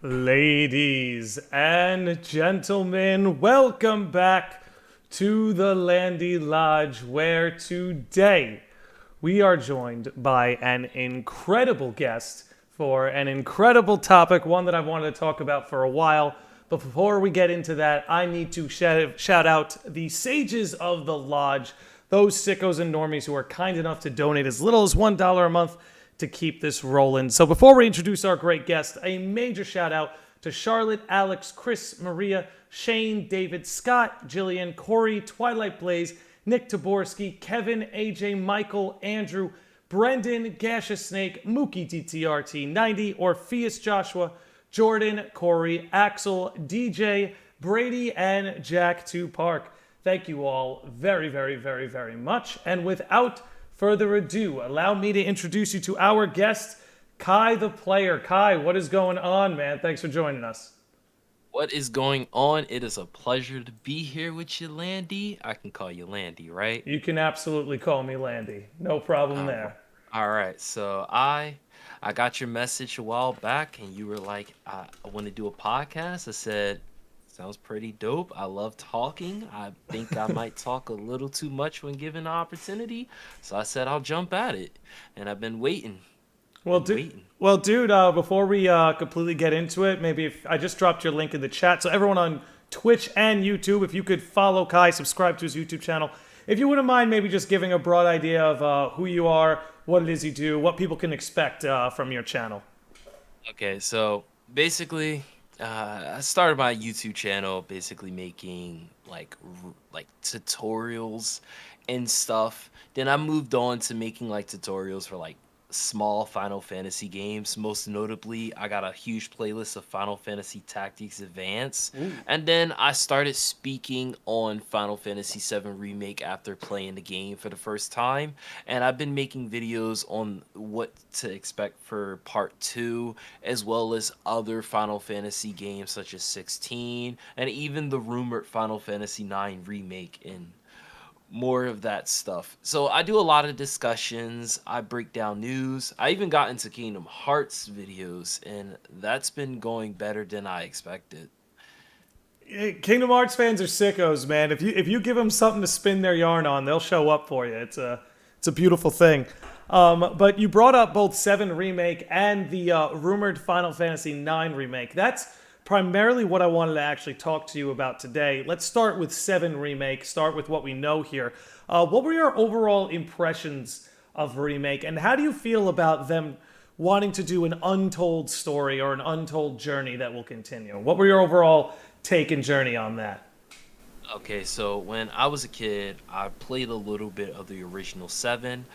Ladies and gentlemen, welcome back to the Landy Lodge, where today we are joined by an incredible guest for an incredible topic, one that I've wanted to talk about for a while. But before we get into that, I need to shout out the sages of the lodge, those sickos and normies who are kind enough to donate as little as $1 a month to keep this rolling. So before we introduce our great guest, a major shout out to Charlotte, Alex, Chris, Maria, Shane, David, Scott, Jillian, Corey, Twilight Blaze, Nick Taborski, Kevin, AJ, Michael, Andrew, Brendan, Gaseous Snake, Mookie DTRT 90, Orpheus Joshua, Jordan, Corey, Axel, DJ, Brady, and Jack 2 Park. Thank you all very, very, very, very much. And without further ado, allow me to introduce you to our guest, Kai the Player. Kai, what is going on, man? Thanks for joining us. What is going on? It is a pleasure to be here with you, Landy. I can call you Landy, right? You can absolutely call me Landy. No problem there. All right. So I got your message a while back, and you were like, I want to do a podcast. I said, sounds pretty dope. I love talking. I think I might talk a little too much when given an opportunity. So I said I'll jump at it. And I've been waiting. Well, dude, before we completely get into it, maybe if I just dropped your link in the chat. So everyone on Twitch and YouTube, if you could follow Kai, subscribe to his YouTube channel. If you wouldn't mind maybe just giving a broad idea of who you are, what it is you do, what people can expect from your channel. Okay, so basically, I started my YouTube channel basically making like tutorials and stuff. Then I moved on to making like tutorials for like small Final Fantasy games. Most notably, I got a huge playlist of Final Fantasy Tactics Advance. Ooh. And then I started speaking on Final Fantasy 7 Remake after playing the game for the first time. And I've been making videos on what to expect for part 2, as well as other Final Fantasy games such as 16, and even the rumored Final Fantasy 9 Remake and more of that stuff. So I do a lot of discussions. I break down news. I even got into Kingdom Hearts videos, and that's been going better than I expected. Kingdom Hearts fans are sickos, man. If you give them something to spin their yarn on, they'll show up for you. It's a beautiful thing. But you brought up both 7 Remake and the rumored Final Fantasy 9 Remake. That's primarily what I wanted to actually talk to you about today. Let's start with 7 Remake, start with what we know here. What were your overall impressions of Remake, and how do you feel about them wanting to do an untold story or an untold journey that will continue? What were your overall take and journey on that? Okay, so when I was a kid, I played a little bit of the original 7.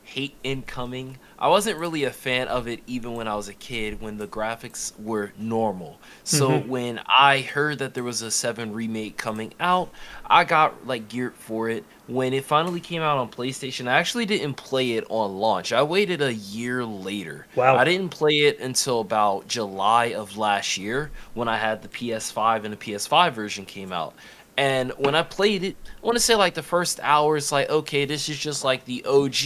Hate incoming. I wasn't really a fan of it even when I was a kid, when the graphics were normal. So when I heard that there was a 7 remake coming out, I got like geared for it. When it finally came out on PlayStation, I actually didn't play it on launch. I waited a year later. Wow. I didn't play it until about July of last year when I had the PS5 and the PS5 version came out. And when I played it, I want to say like the first hour, it's like, okay, this is just like the OG.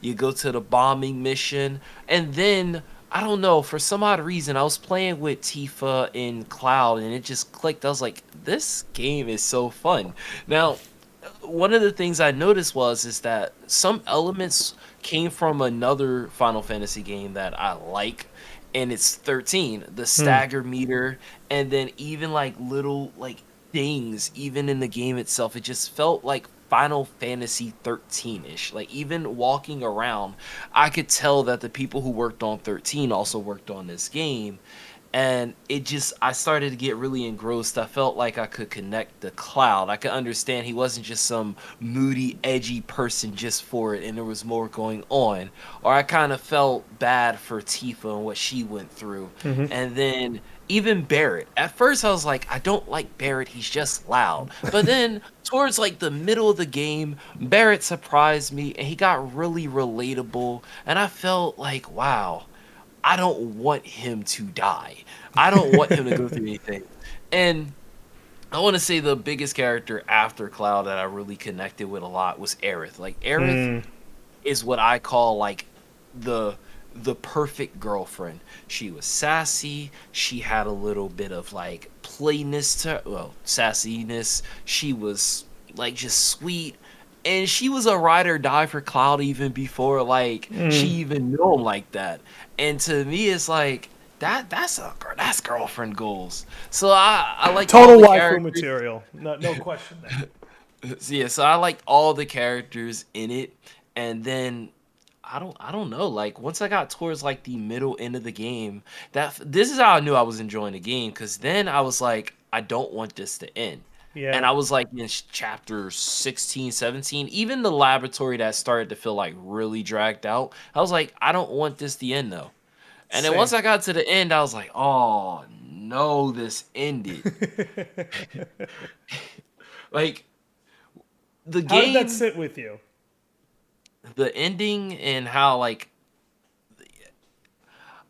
You go to the bombing mission. And then, I don't know, for some odd reason, I was playing with Tifa in Cloud and it just clicked. I was like, this game is so fun. Now, one of the things I noticed is that some elements came from another Final Fantasy game that I like. And it's 13, the stagger meter, and then even like little like things even in the game itself, it just felt like Final Fantasy 13ish. Like even walking around, I could tell that the people who worked on 13 also worked on this game. And I started to get really engrossed. I felt like I could connect the Cloud. I could understand he wasn't just some moody, edgy person just for it, and there was more going on. Or I kind of felt bad for Tifa and what she went through. And then even Barrett. At first I was like, I don't like Barrett, he's just loud. But then towards like the middle of the game, Barrett surprised me and he got really relatable. And I felt like, wow, I don't want him to die. I don't want him to go through anything. And I want to say the biggest character after Cloud that I really connected with a lot was Aerith. Like Aerith is what I call like the the perfect girlfriend. She was sassy. She had a little bit of like playness to, well, sassiness. She was like just sweet. And she was a ride or die for Cloud even before like she Mm. even knew him like that. And to me, it's like that's girlfriend goals. So I like all Total the waifu characters. material. No question there. Yeah, so I liked all the characters in it, and then I don't know. Like once I got towards like the middle end of the game, this is how I knew I was enjoying the game. Because then I was like, I don't want this to end. And Yeah. I was like in chapter 16, 17, even the laboratory that started to feel like really dragged out. I was like, I don't want this to end though. And then once Same. I got to the end, I was like, oh no, this ended. Like the How did that game, sit with you? the ending and how like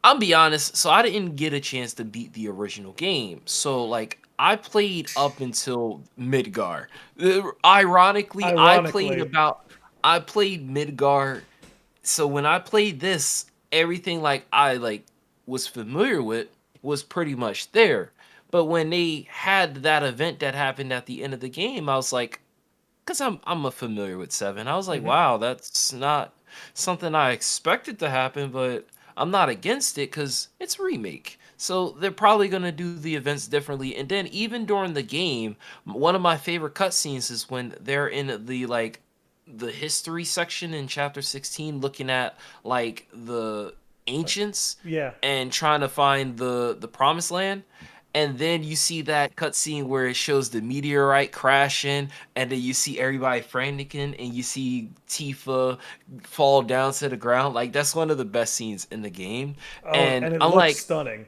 I'll be honest, so I didn't get a chance to beat the original game. So like I played up until Midgar. Ironically, Ironically. I played Midgar. So when I played this, everything like I like was familiar with was pretty much there. But when they had that event that happened at the end of the game, I was like, because I'm a familiar with Seven. I was like, Hmm. wow, that's not something I expected to happen, but I'm not against it because it's a remake. So they're probably gonna do the events differently. And then even during the game, one of my favorite cutscenes is when they're in the like the history section in chapter 16 looking at like the ancients Yeah. and trying to find the promised land, and then you see that cutscene where it shows the meteorite crashing, and then you see everybody franticing, and you see Tifa fall down to the ground. Like that's one of the best scenes in the game. Oh, And and it I'm looks like, stunning.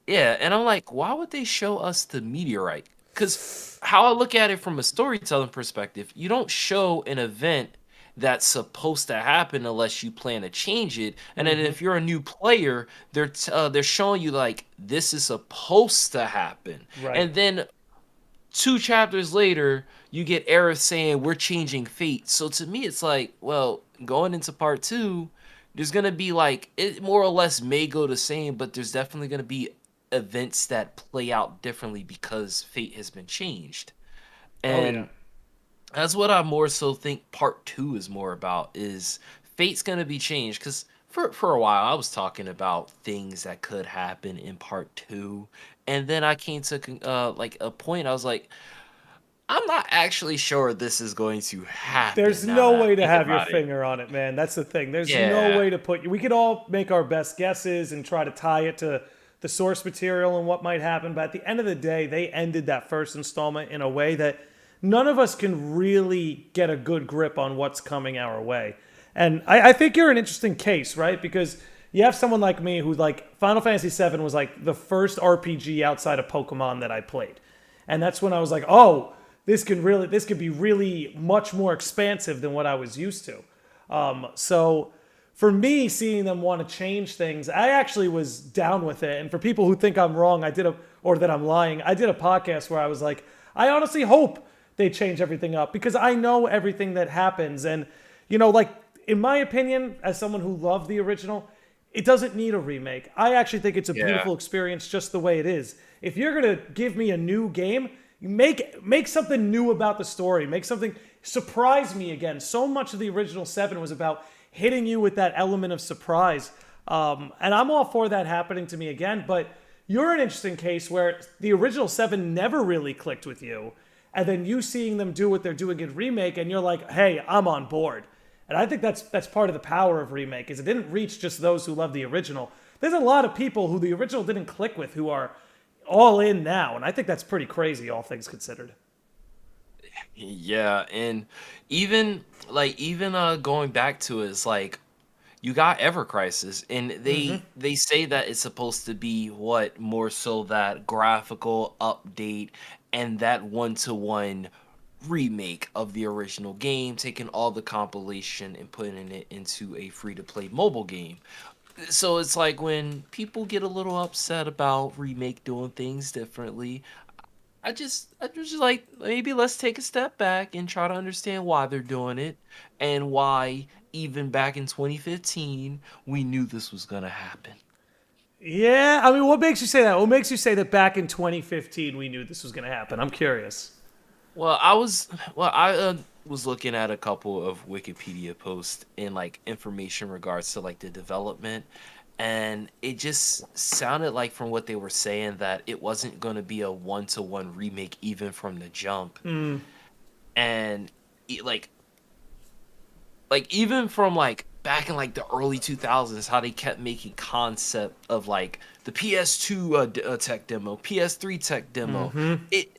yeah, and I'm like, why would they show us the meteorite? Because how I look at it from a storytelling perspective, you don't show an event that's supposed to happen unless you plan to change it. And then Hmm. if you're a new player, they're showing you like this is supposed to happen. Right. And then 2 chapters later, you get Aerith saying we're changing fate. So to me, it's like, well, going into part two, there's gonna be like it more or less may go the same, but there's definitely gonna be events that play out differently because fate has been changed. Oh yeah. And that's what I more so think part two is more about is fate's gonna be changed because for a while I was talking about things that could happen in part two, and then I came to like a point I was like, I'm not actually sure this is going to There's happen now no that I way to think have your about it. finger on it, man. That's the thing. There's no Yeah. way to put. We could all make our best guesses and try to tie it to the source material and what might happen. But at the end of the day, they ended that first installment in a way that none of us can really get a good grip on what's coming our way. And I think you're an interesting case, right? Because you have someone like me who like Final Fantasy VII was like the first RPG outside of Pokemon that I played, and that's when I was like, oh, this could be really much more expansive than what I was used to. So for me, seeing them want to change things, I actually was down with it. And for people who think I'm wrong, or that I'm lying, I did a podcast where I was like, I honestly hope they change everything up because I know everything that happens. And, like, in my opinion, as someone who loved the original, it doesn't need a remake. I actually think it's a Yeah. beautiful experience just the way it is. If you're gonna give me a new game, make something new about the story. Make something surprise me again. So much of the original Seven was about hitting you with that element of surprise, and I'm all for that happening to me again. But you're an interesting case where the original Seven never really clicked with you, and then you seeing them do what they're doing in remake, and you're like, hey, I'm on board. And I think that's part of the power of remake is it didn't reach just those who love the original. There's a lot of people who the original didn't click with who are all in now, and I think that's pretty crazy, all things considered. Yeah, and even going back to it, it's like you got Ever Crisis, and they say that it's supposed to be what more so that graphical update and that one-to-one remake of the original game, taking all the compilation and putting it into a free-to-play mobile game. So it's like when people get a little upset about remake doing things differently, I just like maybe let's take a step back and try to understand why they're doing it and why even back in 2015 we knew this was gonna happen. Yeah, I mean, what makes you say that? What makes you say that back in 2015 we knew this was going to happen? I'm curious. Well, I was looking at a couple of Wikipedia posts in like information regards to like the development, and it just sounded like from what they were saying that it wasn't going to be a one-to-one remake even from the jump. And it, like even from like back in like the early 2000s how they kept making concept of like the PS2 tech demo, PS3 tech demo. It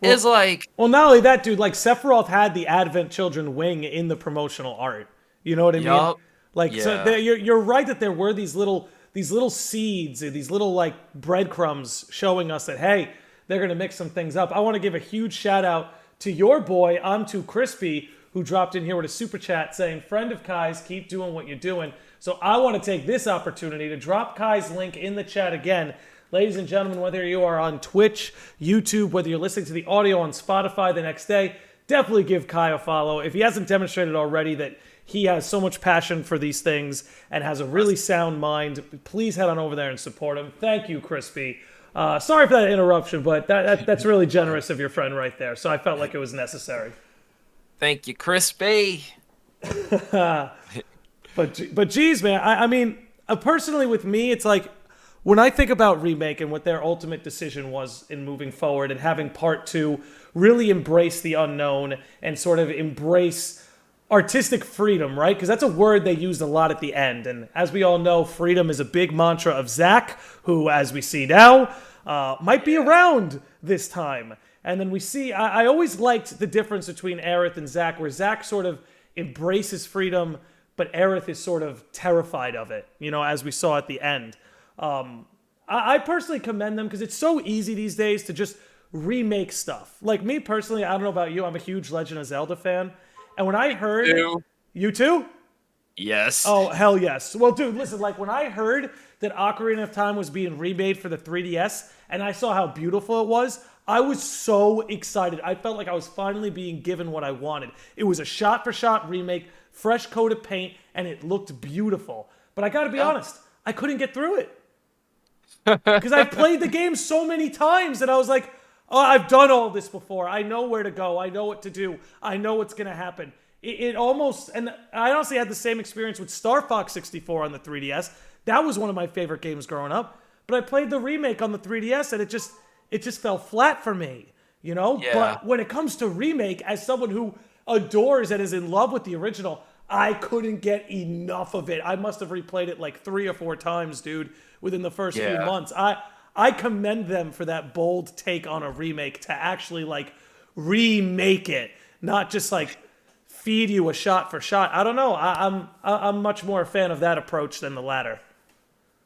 is Well, like well, not only that, dude. Like Sephiroth had the Advent Children wing in the promotional art. You know what I mean? yup. Like, so Yeah. you're right that there were these little seeds, these little like breadcrumbs showing us that hey, they're gonna mix some things up. I want to give a huge shout out to your boy I'm Too Crispy, who dropped in here with a super chat saying, "Friend of Kai's, keep doing what you're doing." So I want to take this opportunity to drop Kai's link in the chat again. Ladies and gentlemen, whether you are on Twitch, YouTube, whether you're listening to the audio on Spotify the next day, definitely give Kai a follow. If he hasn't demonstrated already that he has so much passion for these things and has a really sound mind, please head on over there and support him. Thank you, Crispy. Sorry for that interruption, but that's really generous of your friend right there. So I felt like it was necessary. Thank you, Crispy. But geez, man, I mean, personally with me, it's like when I think about Remake and what their ultimate decision was in moving forward and having part two really embrace the unknown and sort of embrace artistic freedom, right? Because that's a word they used a lot at the end. And as we all know, freedom is a big mantra of Zack, who, as we see now, might be around this time. And then we see, I always liked the difference between Aerith and Zack, where Zack sort of embraces freedom, but Aerith is sort of terrified of it, you know, as we saw at the end. I personally commend them because it's so easy these days to just remake stuff. Like me personally, I don't know about you, I'm a huge Legend of Zelda fan. And when I heard, Ew. you too? Yes. Oh, hell yes. Well, dude, listen, like when I heard that Ocarina of Time was being remade for the 3DS and I saw how beautiful it was, I was so excited. I felt like I was finally being given what I wanted. It was a shot for shot remake, fresh coat of paint, and it looked beautiful. But I gotta be honest, I couldn't get through it. Because I've played the game so many times that I was like, oh, I've done all this before. I know where to go. I know what to do. I know what's going to happen. It almost, and I honestly had the same experience with Star Fox 64 on the 3DS. That was one of my favorite games growing up. But I played the remake on the 3DS and it just fell flat for me, you know? Yeah. But when it comes to remake, as someone who adores and is in love with the original, I couldn't get enough of it. I must have replayed it like 3 or 4 times, dude, within the first few months. I commend them for that bold take on a remake to actually like remake it, not just like feed you a shot for shot. I don't know. I'm much more a fan of that approach than the latter.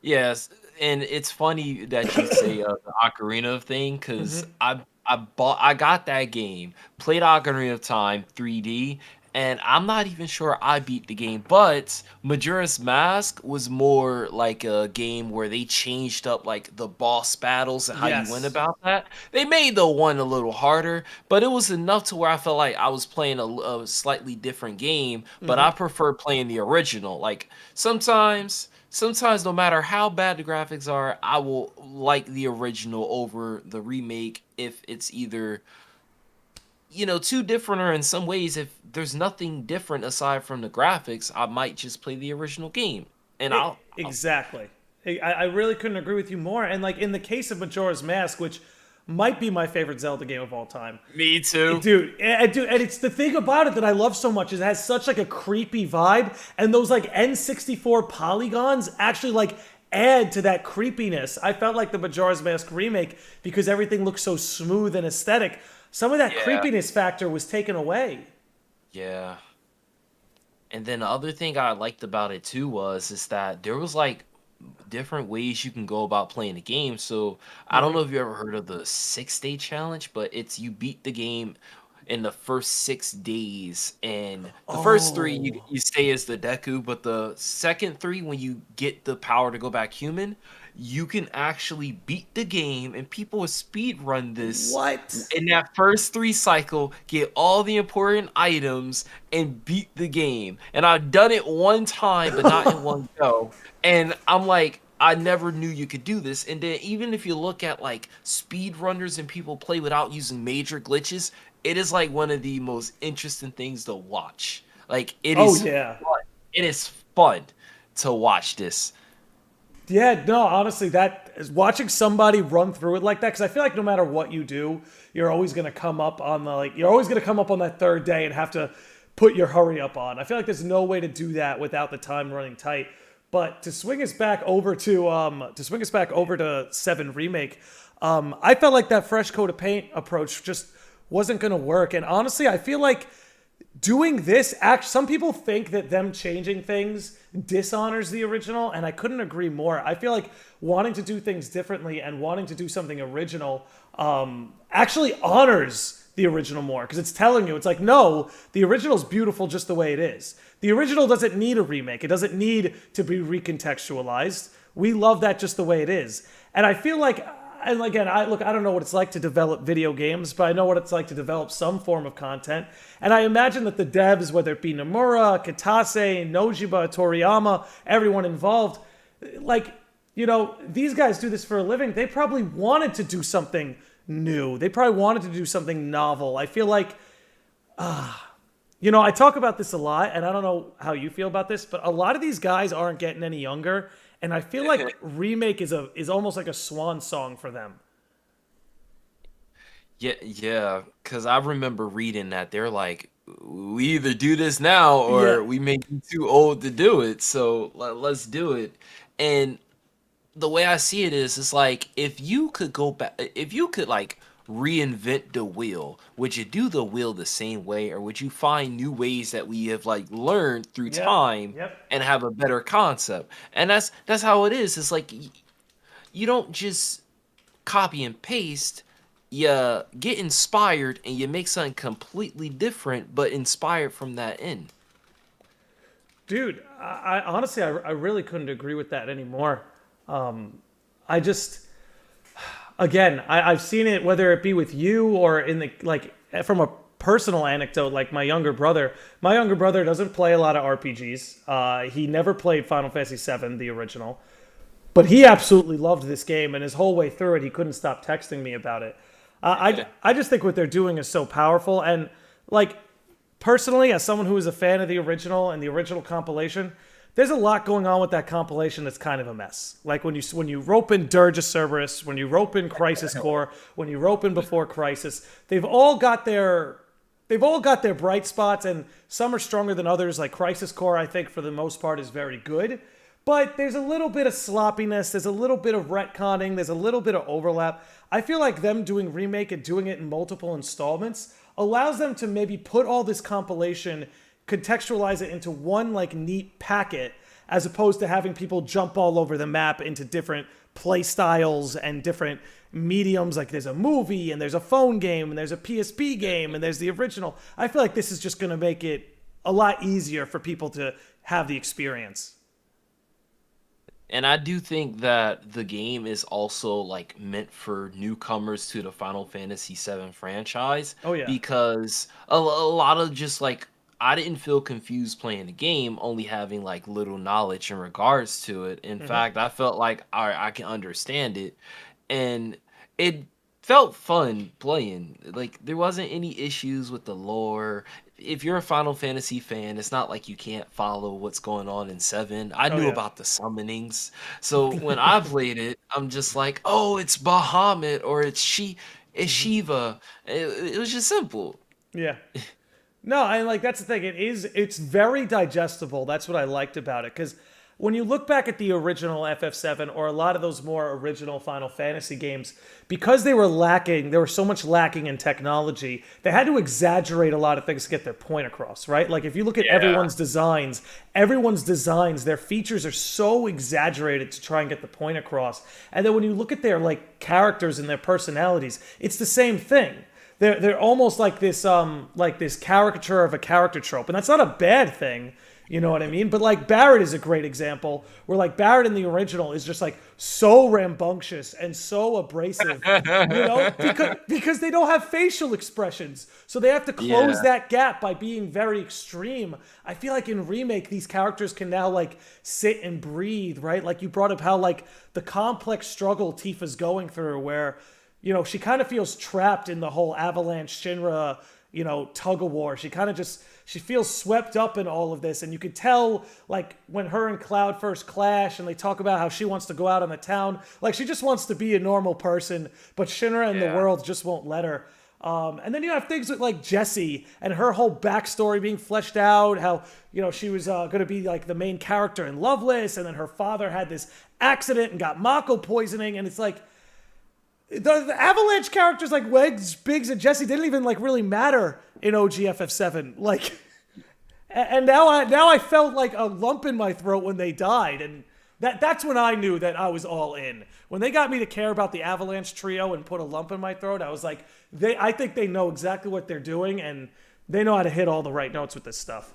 Yes, and it's funny that you say the Ocarina of thing because I got that game, played Ocarina of Time 3D, and I'm not even sure I beat the game. But Majora's Mask was more like a game where they changed up like the boss battles and how you went Yes. about that. They made the one a little harder, but it was enough to where I felt like I was playing a slightly different game. But I prefer playing the original. Like sometimes no matter how bad the graphics are, I will like the original over the remake if it's either too different or in some ways if there's nothing different aside from the graphics, I might just play the original game. And I'll Exactly. I really couldn't agree with you more. And like in the case of Majora's Mask, which might be my favorite Zelda game of all time, Me too. dude, and it's the thing about it that I love so much is it has such like a creepy vibe, and those like N64 polygons actually like add to that creepiness. I felt like the Majora's Mask remake because everything looks so smooth and aesthetic. Some of that Yeah. creepiness factor was taken away. Yeah. And then the other thing I liked about it too was is that there was like different ways you can go about playing the game. So I don't know if you ever heard of the 6-day challenge, but it's you beat the game in the first 6 days, and the first three Oh, you stay as the Deku, but the second three, when you get the power to go back human, you can actually beat the game, and people will speed run this what? in that first three cycle, get all the important items, and beat the game. And I've done it one time, but not in one go. And I'm like, I never knew you could do this. And then even if you look at like speedrunners and people play without using major glitches, it is like one of the most interesting things to watch. Like Oh yeah. it is fun to watch this. Yeah, no, honestly, that is watching somebody run through it like that, because I feel like no matter what you do, you're always gonna come up on the you're always gonna come up on that third day and have to put your hurry up on. I feel like there's no way to do that without the time running tight. But to swing us back over to 7 Remake, I felt like that fresh coat of paint approach just wasn't gonna work. And honestly, I feel like doing this some people think that them changing things dishonors the original, and I couldn't agree more. I feel like wanting to do things differently and wanting to do something original actually honors the original more, because it's telling you, it's like, no, the original's beautiful just the way it is. The original doesn't need a remake. It doesn't need to be recontextualized. We love that just the way it is. And I feel like, and again, I don't know what it's like to develop video games, but I know what it's like to develop some form of content. And I imagine that the devs, whether it be Nomura, Kitase, Nojiba, Toriyama, everyone involved, like, these guys do this for a living. They probably wanted to do something new. They probably wanted to do something novel. I feel like, I talk about this a lot, and I don't know how you feel about this, but a lot of these guys aren't getting any younger. And I feel like Remake is almost like a swan song for them. Yeah, because I remember reading that they're like, we either do this now Yeah. or we make you too old to do it, so let's do it. And the way I see it is, it's like if you could go back, if you could like reinvent the wheel, would you do the wheel the same way, or would you find new ways that we have like learned through Yep. time Yep. and have a better concept? And that's how it is. It's like you don't just copy and paste. You get inspired and you make something completely different, but inspired from that end. Dude, I honestly, I really couldn't agree with that anymore. I just, again, I've seen it, whether it be with you or in the, like, from a personal anecdote, like my younger brother. My younger brother doesn't play a lot of RPGs. He never played Final Fantasy VII, the original, but he absolutely loved this game, and his whole way through it, he couldn't stop texting me about it. I just think what they're doing is so powerful, and like, personally, as someone who is a fan of the original and the original compilation, there's a lot going on with that compilation that's kind of a mess. Like when you rope in Dirge of Cerberus, when you rope in Crisis Core, when you rope in Before Crisis, they've all got their bright spots, and some are stronger than others. Like Crisis Core, I think for the most part is very good, but there's a little bit of sloppiness, there's a little bit of retconning, there's a little bit of overlap. I feel like them doing Remake and doing it in multiple installments allows them to maybe put all this compilation, contextualize it into one like neat packet, as opposed to having people jump all over the map into different play styles and different mediums. Like there's a movie and there's a phone game and there's a PSP game and there's the original. I feel like this is just going to make it a lot easier for people to have the experience. And I do think that the game is also like meant for newcomers to the Final Fantasy VII franchise, Oh yeah. because a lot of just like I didn't feel confused playing the game, only having like little knowledge in regards to it. In Hmm. fact, I felt like I can understand it, and it felt fun playing. Like there wasn't any issues with the lore. If you're a Final Fantasy fan, it's not like you can't follow what's going on in 7. I Oh knew yeah. about the summonings. So when I played it, I'm just like, "Oh, it's Bahamut or it's Hmm. Shiva." It was just simple. Yeah. No, I like that's the thing. It's very digestible. That's what I liked about it, because when you look back at the original FF7 or a lot of those more original Final Fantasy games, because there was so much lacking in technology, they had to exaggerate a lot of things to get their point across, right? Like if you look at everyone's designs, their features are so exaggerated to try and get the point across. And then when you look at their like characters and their personalities, it's the same thing. they're almost like this caricature of a character trope, and that's not a bad thing. You know what I mean? But like Barrett is a great example where like Barrett in the original is just like so rambunctious and so abrasive, because they don't have facial expressions. So they have to close Yeah. that gap by being very extreme. I feel like in Remake these characters can now like sit and breathe, right? Like you brought up how like the complex struggle Tifa's going through where she kind of feels trapped in the whole Avalanche Shinra, tug of war. She feels swept up in all of this. And you could tell, like, when her and Cloud first clash and they talk about how she wants to go out on the town, like, she just wants to be a normal person, but Shinra and the world just won't let her. And then you have things with, like, Jessie and her whole backstory being fleshed out, how, she was going to be, like, the main character in Loveless, and then her father had this accident and got Mako poisoning, and it's like, the Avalanche characters like Wedge, Biggs, and Jesse didn't even like really matter in OG FF7. Like, and now I felt like a lump in my throat when they died, and that's when I knew that I was all in. When they got me to care about the Avalanche trio and put a lump in my throat, I was like, I think they know exactly what they're doing, and they know how to hit all the right notes with this stuff.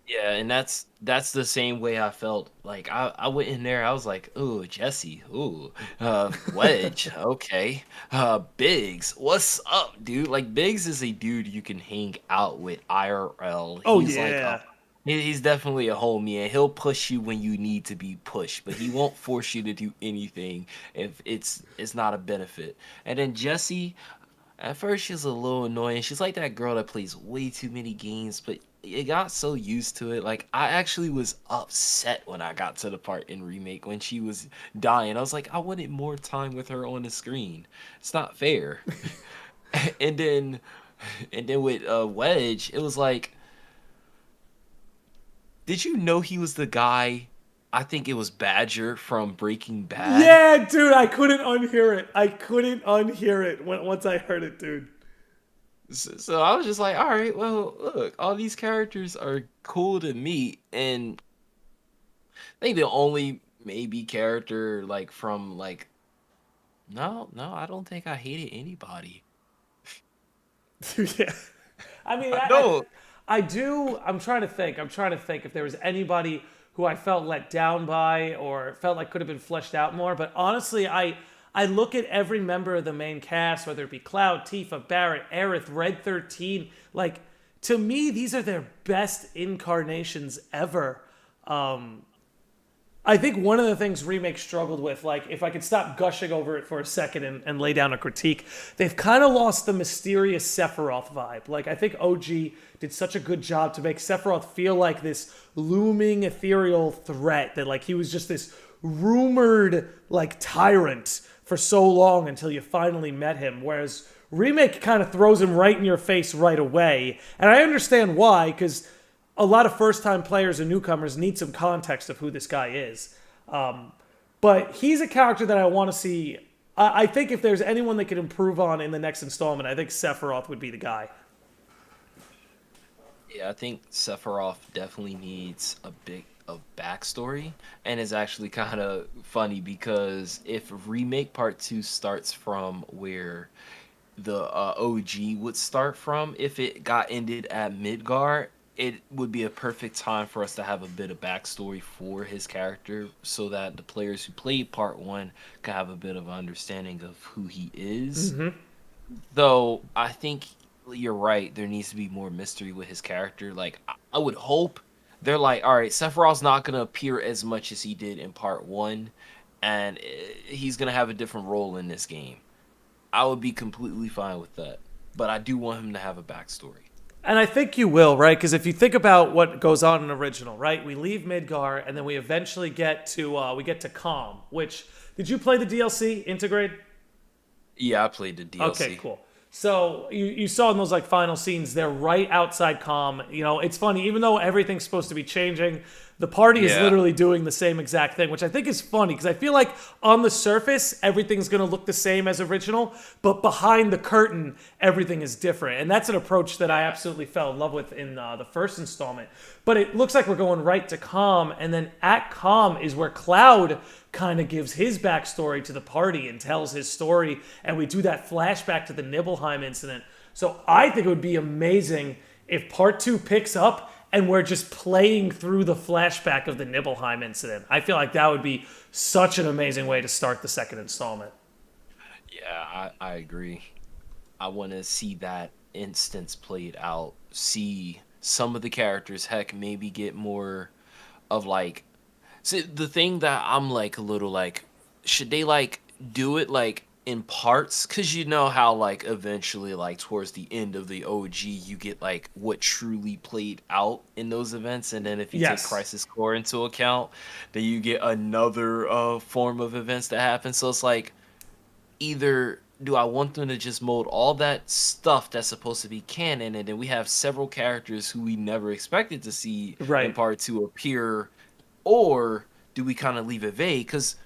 Yeah, and that's the same way I felt. Like I went in there, I was like, "Ooh, Jesse, ooh, Wedge, okay, Biggs, what's up, dude?" Like Biggs is a dude you can hang out with IRL. Oh He's yeah. he's definitely a homie, and he'll push you when you need to be pushed, but he won't force you to do anything if it's not a benefit. And then Jesse, at first she's a little annoying. She's like that girl that plays way too many games, but it got so used to it. Like I actually was upset when I got to the part in Remake when she was dying. I was like, I wanted more time with her on the screen. It's not fair. and then with Wedge, it was like, did you know he was the guy? I think it was Badger from Breaking Bad. Yeah, dude, I couldn't unhear it. Once I heard it, dude. So I was just like, all right, well, look, all these characters are cool to meet, and I think the only maybe character like from like, no, I don't think I hated anybody. Yeah. I mean, No, I do. I'm trying to think. If there was anybody who I felt let down by or felt like could have been fleshed out more. But honestly, I look at every member of the main cast, whether it be Cloud, Tifa, Barrett, Aerith, Red 13. Like, to me, these are their best incarnations ever. I think one of the things Remake struggled with, like, if I could stop gushing over it for a second and lay down a critique, they've kind of lost the mysterious Sephiroth vibe. Like, I think OG did such a good job to make Sephiroth feel like this looming ethereal threat, that, like, he was just this rumored, like, tyrant for so long until you finally met him. Whereas Remake kind of throws him right in your face right away. And I understand why, because a lot of first-time players and newcomers need some context of who this guy is. But he's a character that I want to see. I think if there's anyone they could improve on in the next installment, I think Sephiroth would be the guy. yeah, I think Sephiroth definitely needs a bit of backstory, and it's actually kind of funny because if Remake Part 2 starts from where the OG would start from, if it got ended at Midgar, it would be a perfect time for us to have a bit of backstory for his character so that the players who played Part 1 can have a bit of understanding of who he is. Though I think you're right, there needs to be more mystery with his character. Like I would hope they're like, all right, Sephiroth's not gonna appear as much as he did in Part 1, and he's gonna have a different role in this game. I would be completely fine with that, but I do want him to have a backstory. And I think you will, right? Because if you think about what goes on in original, right? We leave Midgar, and then we eventually get to Calm. Which, did you play the DLC Integrate? Yeah, I played the DLC. Okay, cool. So you saw in those like final scenes, they're right outside Calm. You know, it's funny, even though everything's supposed to be changing, The party is Yeah. literally doing the same exact thing, which I think is funny because I feel like on the surface, everything's going to look the same as original, but behind the curtain, everything is different. And that's an approach that I absolutely fell in love with in the first installment. But it looks like we're going right to Calm, and then at Calm is where Cloud kind of gives his backstory to the party and tells his story, and we do that flashback to the Nibelheim incident. So I think it would be amazing if part 2 picks up and we're just playing through the flashback of the Nibelheim incident. I feel like that would be such an amazing way to start the second installment. Yeah, I agree. I want to see that instance played out. See some of the characters, heck, maybe get more of like. See, the thing that I'm like a little like, should they like do it like in parts? Cause you know how like eventually like towards the end of the OG you get like what truly played out in those events, and then if you take Crisis Core into account, then you get another form of events that happen. So it's like, either do I want them to just mold all that stuff that's supposed to be canon, and then we have several characters who we never expected to see in part 2 appear, or do we kind of leave it vague? Because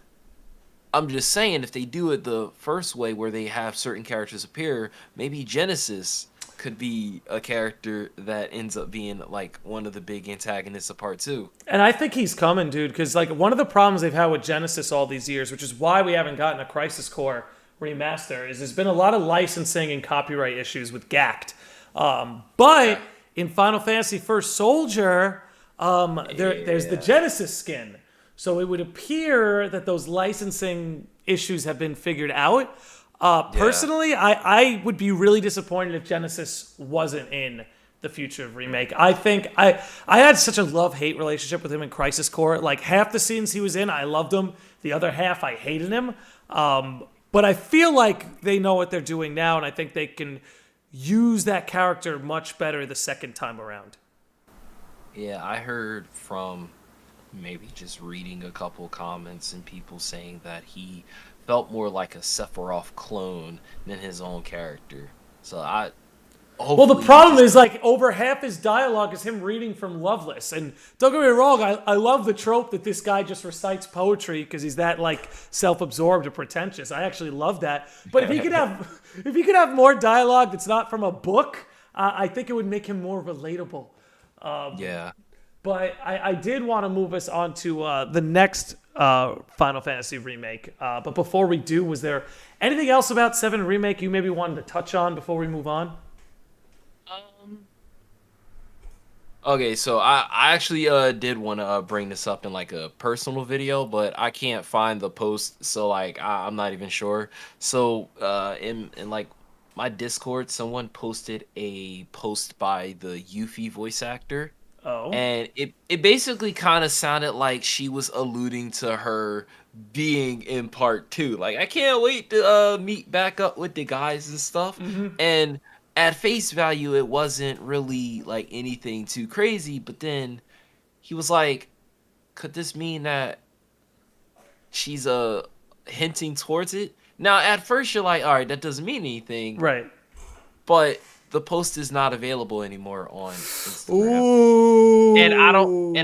I'm just saying, if they do it the first way where they have certain characters appear, maybe Genesis could be a character that ends up being like one of the big antagonists of part 2. And I think he's coming, dude, because like one of the problems they've had with Genesis all these years, which is why we haven't gotten a Crisis Core remaster, is there's been a lot of licensing and copyright issues with GACT. But in Final Fantasy First Soldier, there's the Genesis skin. So it would appear that those licensing issues have been figured out. Personally, I would be really disappointed if Genesis wasn't in the future of Remake. I think I had such a love-hate relationship with him in Crisis Core. Like, half the scenes he was in, I loved him. The other half, I hated him. But I feel like they know what they're doing now, and I think they can use that character much better the second time around. Yeah, I heard from maybe just reading a couple comments and people saying that he felt more like a Sephiroth clone than his own character. So well, the problem is like over half his dialogue is him reading from Loveless, and don't get me wrong, I love the trope that this guy just recites poetry because he's that like self-absorbed or pretentious. I actually love that. But if he could have more dialogue that's not from a book, I think it would make him more relatable. Yeah. But I did want to move us on to the next Final Fantasy remake. But before we do, was there anything else about 7 Remake you maybe wanted to touch on before we move on? Okay, so I actually did want to bring this up in like a personal video, but I can't find the post, so like I'm not even sure. So in like my Discord, someone posted a post by the Yuffie voice actor. Oh. And it basically kind of sounded like she was alluding to her being in part 2. Like, I can't wait to meet back up with the guys and stuff. Mm-hmm. And at face value, it wasn't really like anything too crazy. But then he was like, could this mean that she's hinting towards it? Now, at first, you're like, all right, that doesn't mean anything. Right. But the post is not available anymore on Instagram. Ooh. And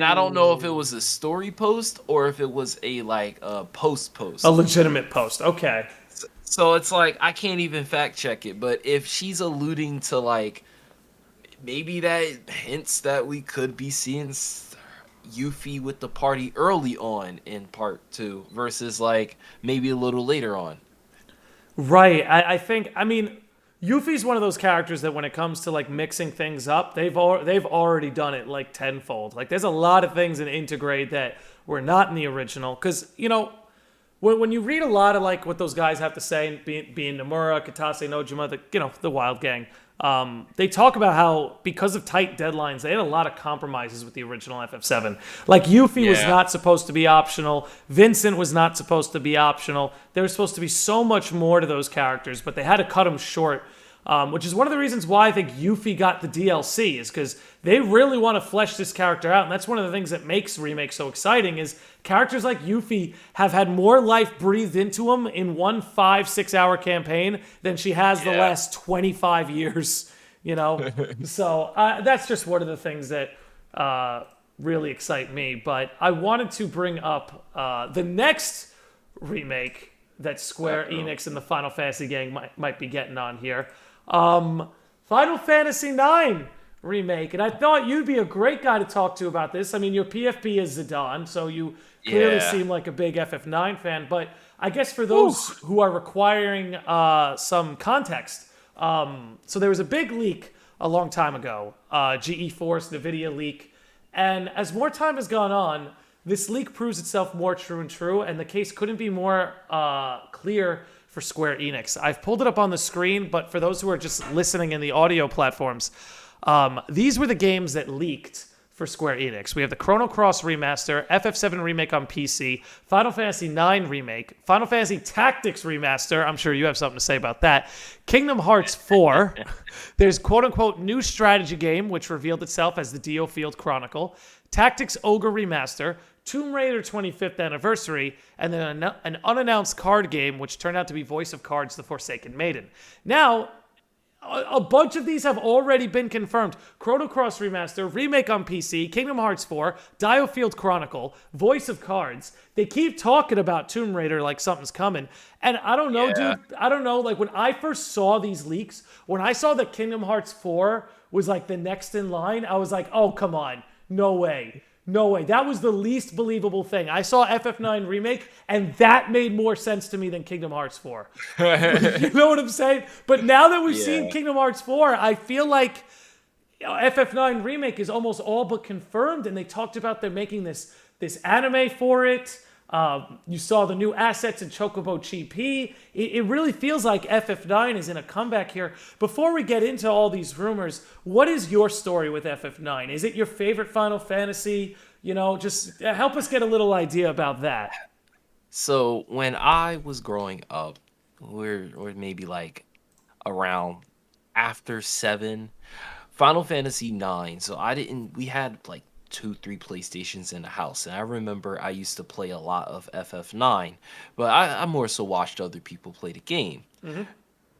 I don't know if it was a story post or if it was a like a post. A legitimate post. Okay. So it's like I can't even fact check it, but if she's alluding to like maybe that hints that we could be seeing Yuffie with the party early on in part 2 versus like maybe a little later on. Right. I think, I mean, Yuffie's one of those characters that when it comes to like mixing things up, they've already done it like tenfold. Like there's a lot of things in Integrate that were not in the original. Because, you know, when you read a lot of like what those guys have to say, being Nomura, Katase Nojima, the Wild Gang, they talk about how because of tight deadlines, they had a lot of compromises with the original FF7. Like Yuffie was not supposed to be optional. Vincent was not supposed to be optional. There was supposed to be so much more to those characters, but they had to cut them short. Which is one of the reasons why I think Yuffie got the DLC, is because they really want to flesh this character out. And that's one of the things that makes Remake so exciting, is characters like Yuffie have had more life breathed into them in one 5-6 hour campaign than she has the last 25 years, you know? So that's just one of the things that really excite me. But I wanted to bring up the next remake that Square Enix and the Final Fantasy gang might be getting on here. Final Fantasy 9 remake, and I thought you'd be a great guy to talk to about this. I mean, your PFP is Zidane, so you clearly seem like a big FF9 fan, but I guess for those who are requiring some context, so there was a big leak a long time ago, GE Force, NVIDIA leak, and as more time has gone on, this leak proves itself more true and true, and the case couldn't be more clear for Square Enix. I've pulled it up on the screen, but for those who are just listening in the audio platforms, these were the games that leaked for Square Enix. We have the Chrono Cross Remaster, FF7 Remake on PC, Final Fantasy 9 Remake, Final Fantasy Tactics Remaster. I'm sure you have something to say about that. Kingdom Hearts 4. There's quote-unquote new strategy game, which revealed itself as the Dio Field Chronicle. Tactics Ogre Remaster, Tomb Raider 25th Anniversary, and then an unannounced card game, which turned out to be Voice of Cards, The Forsaken Maiden. Now, a bunch of these have already been confirmed. Chrono Cross Remaster, Remake on PC, Kingdom Hearts 4, Dio Field Chronicle, Voice of Cards. They keep talking about Tomb Raider like something's coming. And I don't know, dude. I don't know. Like, when I first saw these leaks, when I saw that Kingdom Hearts 4 was like the next in line, I was like, oh, come on. No way. No way. That was the least believable thing. I saw FF9 Remake, and that made more sense to me than Kingdom Hearts 4. You know what I'm saying? But now that we've seen Kingdom Hearts 4, I feel like FF9 Remake is almost all but confirmed, and they talked about them making this anime for it. You saw the new assets in Chocobo GP. It really feels like FF9 is in a comeback here. Before we get into all these rumors, what is your story with FF9? Is it your favorite Final Fantasy? You know, just help us get a little idea about that. So when I was growing up, or maybe like around after 7, Final Fantasy 9. So we had like 2-3 PlayStations in the house, and I remember I used to play a lot of FF9, but I more so watched other people play the game.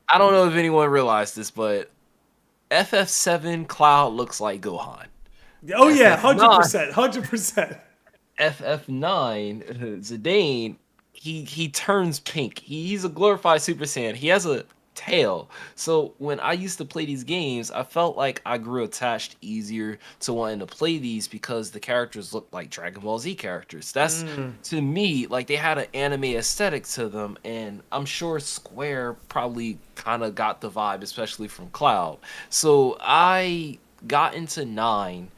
I don't know if anyone realized this, but FF7 Cloud looks like Gohan. Oh yeah, 100%, 100%. FF9 Zidane, he turns pink. He's a glorified Super Saiyan. He has a tail. So when I used to play these games, I felt like I grew attached easier to wanting to play these because the characters looked like Dragon Ball Z characters. That's to me, like, they had an anime aesthetic to them, and I'm sure Square probably kind of got the vibe, especially from Cloud. So I got into 9,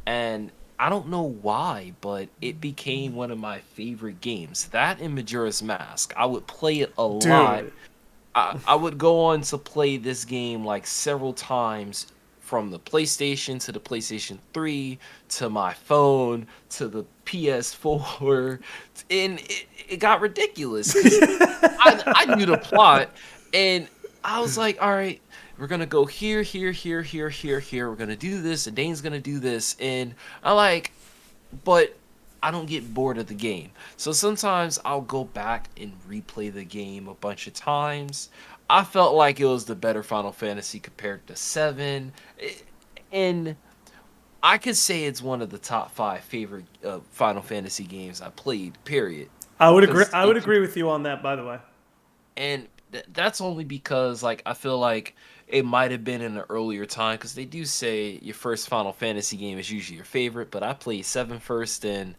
and I don't know why, but it became one of my favorite games. That and Majora's Mask. I would play it a lot. I would go on to play this game like several times, from the PlayStation to the PlayStation 3 to my phone to the PS4, and it got ridiculous. I knew the plot, and I was like, all right, we're gonna go here, here, here, here, here, here. We're gonna do this, and Dane's gonna do this, and I like, but I don't get bored of the game. So sometimes I'll go back and replay the game a bunch of times. I felt like it was the better Final Fantasy compared to 7. And I could say it's one of the top 5 favorite Final Fantasy games I played, period. I would agree with you on that, by the way. And that's only because, like, I feel like it might have been in an earlier time, because they do say your first Final Fantasy game is usually your favorite, but I played 7 first, and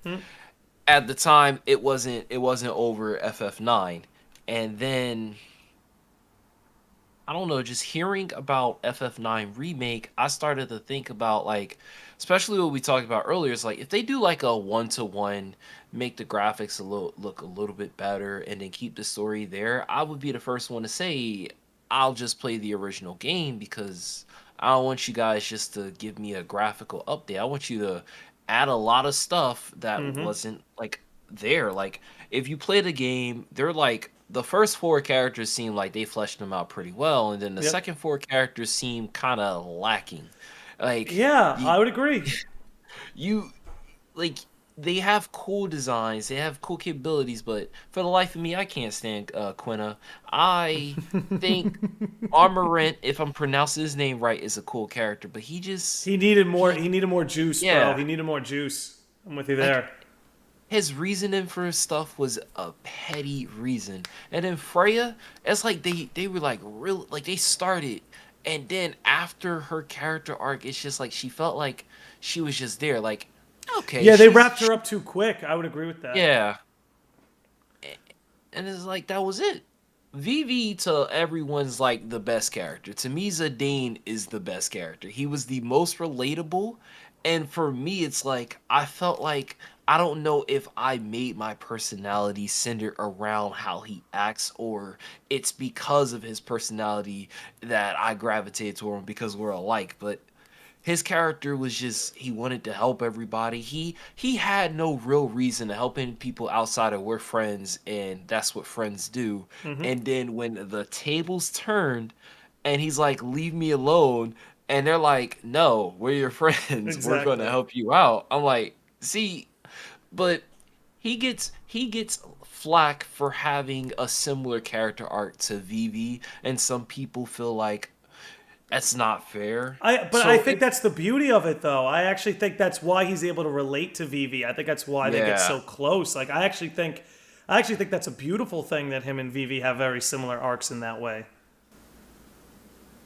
at the time it wasn't over FF9. And then I don't know, just hearing about FF9 Remake, I started to think about, like, especially what we talked about earlier, is like, if they do like a 1-to-1, make the graphics look a little bit better, and then keep the story there, I would be the first one to say I'll just play the original game, because I don't want you guys just to give me a graphical update. I want you to add a lot of stuff that wasn't like there. Like, if you play the game, they're like, the first 4 characters seem like they fleshed them out pretty well, and then the second 4 characters seem kind of lacking. Like, I would agree. You like, they have cool designs, they have cool capabilities, but for the life of me, I can't stand Quina. I think Armorant, if I'm pronouncing his name right, is a cool character, but he just He needed more. he He needed more juice, bro. yeah, He needed more juice. I'm with you like there. his reasoning for his stuff was a petty reason. And then Freya, it's like they were like real like they started and then after her character arc, it's just like she felt like she was just there. Like, okay, Yeah, they she's wrapped her up too quick. I would agree with that. yeah. And it's like that was it. Vivi to everyone's like the best character. To me, Zidane is the best character. He was the most relatable, and for me, it's like I felt like I don't know if I made my personality centered around how he acts, or it's because of his personality that I gravitated to him because we're alike. But his character was just he wanted to help everybody. He had no real reason to help any people outside of we're friends and that's what friends do. Hmm. And then when the tables turned and he's like, leave me alone, and they're like, no, we're your friends. We're gonna Exactly. help you out. I'm like, see, but he gets flack for having a similar character arc to Vivi, and some people feel like that's not fair. But I So think that's the beauty of it, though. I actually think that's why he's able to relate to Vivi. I think that's why they get yeah. so close. Like, I actually think that's a beautiful thing that him and Vivi have very similar arcs in that way.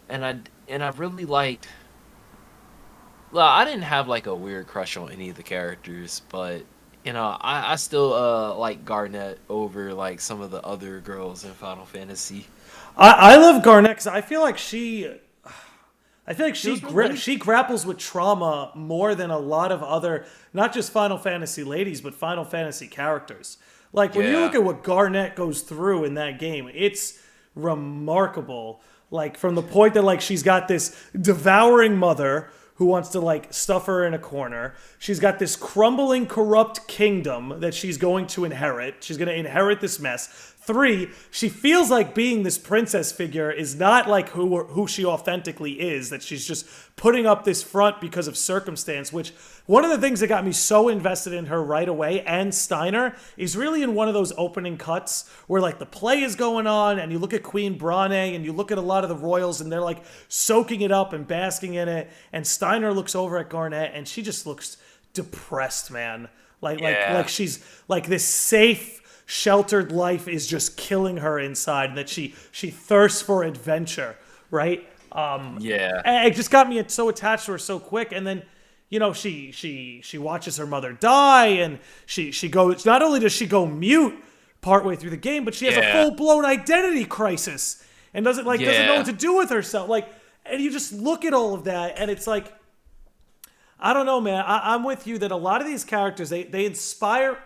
and I and I really liked. Well, I didn't have like a weird crush on any of the characters, but I still like Garnet over like some of the other girls in Final Fantasy. I love Garnet because I feel like She was really she grapples with trauma more than a lot of other, not just Final Fantasy ladies, but Final Fantasy characters. Like when you yeah look at what Garnet goes through in that game, it's remarkable. Like from the point that like she's got this devouring mother who wants to like stuff her in a corner. She's got this crumbling, corrupt kingdom that she's going to inherit. She's going to inherit this mess. Three, she feels like being this princess figure is not like who she authentically is, that she's just putting up this front because of circumstance, which one of the things that got me so invested in her right away and Steiner is really in one of those opening cuts where like the play is going on and you look at Queen Brane and you look at a lot of the royals and they're like soaking it up and basking in it, and Steiner looks over at Garnet and she just looks depressed, man. Like yeah she's like this safe sheltered life is just killing her inside, and that she thirsts for adventure, right? yeah And it just got me so attached to her so quick, and then she watches her mother die, and she goes. Not only does she go mute partway through the game, but she has a yeah full blown identity crisis and doesn't know what yeah to do with herself. Like, and you just look at all of that, and it's like I don't know, man. I'm with you that a lot of these characters they inspire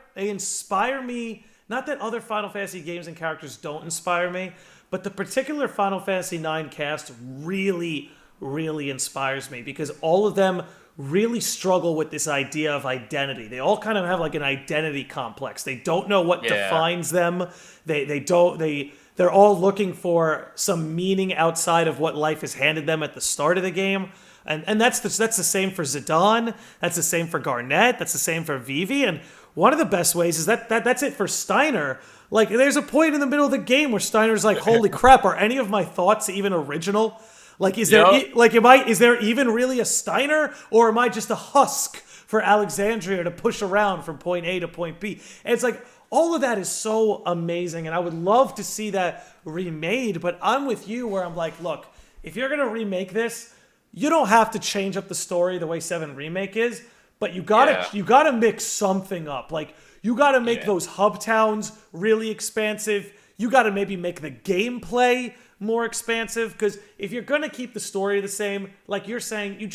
me. Not that other Final Fantasy games and characters don't inspire me, but the particular Final Fantasy IX cast really, really inspires me because all of them really struggle with this idea of identity. They all kind of have like an identity complex. They don't know what yeah defines them. They're all looking for some meaning outside of what life has handed them at the start of the game. And that's the same for Zidane. That's the same for Garnet. That's the same for Vivi. And one of the best ways is that's it for Steiner. Like there's a point in the middle of the game where Steiner's like, "Holy crap! Are any of my thoughts even original? Like, yep is there even really a Steiner, or am I just a husk for Alexandria to push around from point A to point B?" And it's like all of that is so amazing, and I would love to see that remade. But I'm with you where I'm like, look, if you're gonna remake this, you don't have to change up the story the way 7 Remake is, but yeah you gotta mix something up. Like you gotta make yeah those hub towns really expansive. You gotta maybe make the gameplay more expansive, because if you're gonna keep the story the same, like you're saying, you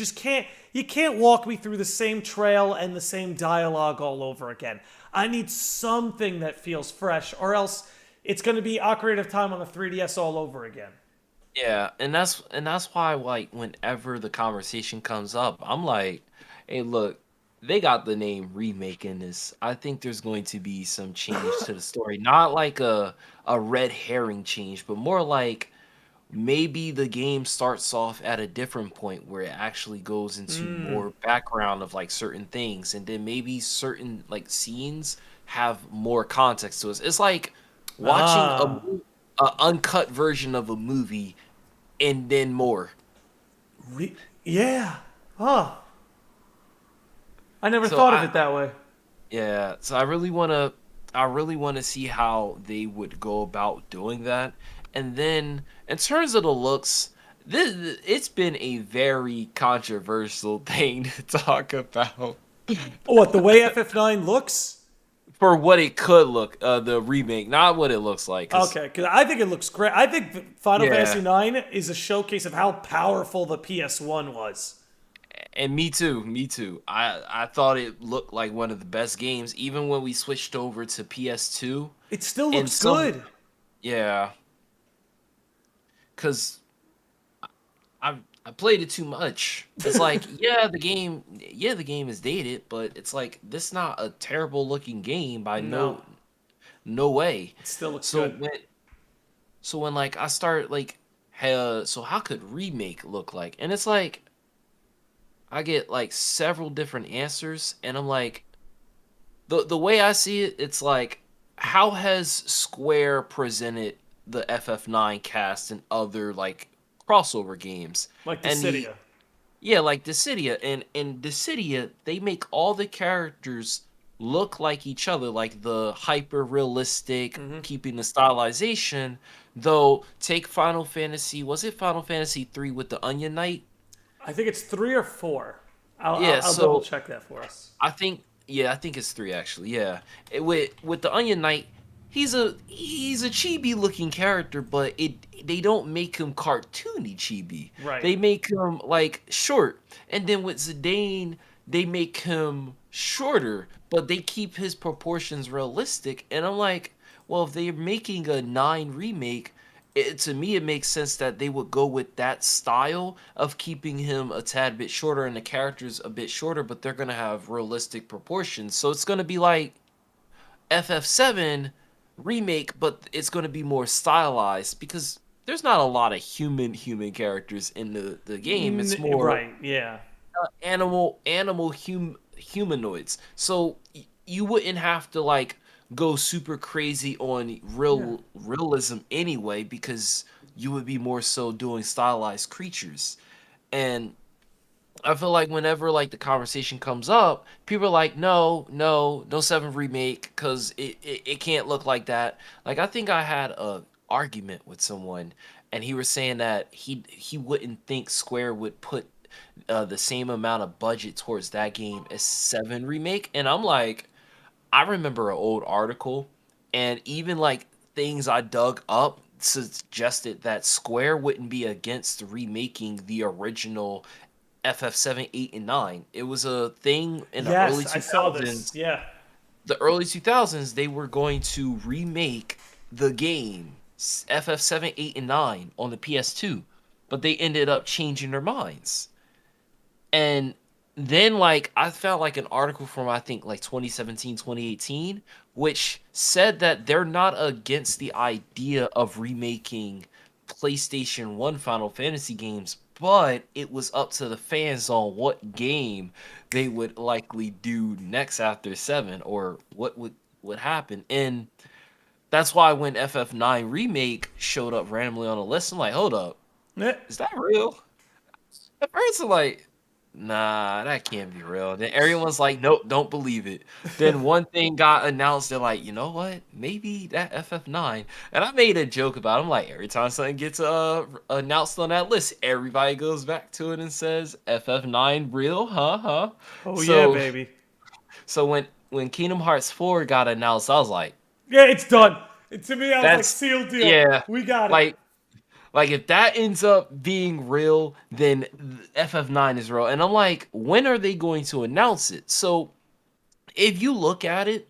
can't walk me through the same trail and the same dialogue all over again. I need something that feels fresh, or else it's gonna be Ocarina of Time on the 3DS all over again. yeah, and that's why like whenever the conversation comes up, I'm like, hey, look, they got the name remake in this. I think there's going to be some change to the story, not like a red herring change, but more like maybe the game starts off at a different point where it actually goes into Mm. more background of like certain things, and then maybe certain like scenes have more context to it. It's like watching Ah. a uncut version of a movie and then more. Yeah. Oh, I never So thought of I it that way. Yeah, so I really want to see how they would go about doing that. And then in terms of the looks, this it's been a very controversial thing to talk about What, the way FF9 looks? for what it could look, the remake, not what it looks like. Cause Okay, because I think it looks great. I think Final Fantasy yeah, 9 is a showcase of how powerful the PS1 was. and me too, me too. I thought it looked like one of the best games, even when we switched over to PS2. It still And looks some, good. yeah, cause I played it too much. It's like, yeah, the game is dated, but it's like this not a terrible looking game by No, no way. it still looks So good. when like I start like, so how could remake look like? And it's like I get like several different answers, and I'm like, the way I see it, it's like, how has Square presented the FF9 cast and other like crossover games? Like And the Dissidia. Yeah, like Dissidia, and in Dissidia, they make all the characters look like each other, like the hyper realistic, keeping the stylization. Though, take Final Fantasy, was it Final Fantasy 3 with the Onion Knight? I think it's 3 or 4. Yeah, I'll double so check that for us. I think it's 3 actually. Yeah, with the Onion Knight, he's a chibi looking character, but they don't make him cartoony chibi. Right. They make him like short, and then with Zidane, they make him shorter, but they keep his proportions realistic. And I'm like, well, if they're making a 9 remake, to me it makes sense that they would go with that style of keeping him a tad bit shorter and the characters a bit shorter, but they're gonna have realistic proportions. So it's gonna be like FF7 remake, but it's gonna be more stylized because there's not a lot of human characters in the game. It's more Right, yeah. humanoids. So you wouldn't have to like go super crazy on Yeah. realism anyway, because you would be more so doing stylized creatures. And I feel like whenever like the conversation comes up, people are like, no 7 remake, because it can't look like that. Like, I think I had a argument with someone, and he was saying that he wouldn't think Square would put the same amount of budget towards that game as 7 remake. And I'm like, I remember an old article, and even like things I dug up suggested that Square wouldn't be against remaking the original FF7, 8, and 9. It was a thing in the early Yes, I saw this. 2000s. Yeah. The early 2000s, they were going to remake the game FF7, 8, and 9 on the PS2, but they ended up changing their minds. And then like I found like an article from, I think, like 2017, 2018, which said that they're not against the idea of remaking PlayStation 1 Final Fantasy games, but it was up to the fans on what game they would likely do next after 7, or what would happen. And that's why when FF9 Remake showed up randomly on the list, I'm like, hold up, Eh, is that real? At first, I'm like, nah, that can't be real. Then everyone's like, nope, don't believe it. Then one thing got announced. They're like, you know what? Maybe that FF9. And I made a joke about it. I'm like, every time something gets announced on that list, everybody goes back to it and says, FF9 real? Huh? Huh? Oh yeah, So, baby. so when Kingdom Hearts 4 got announced, I was like, Yeah, it's done. And to me, I was like, that's, seal deal. yeah. We got it. Like, if that ends up being real, then FF9 is real. And I'm like, when are they going to announce it? So if you look at it,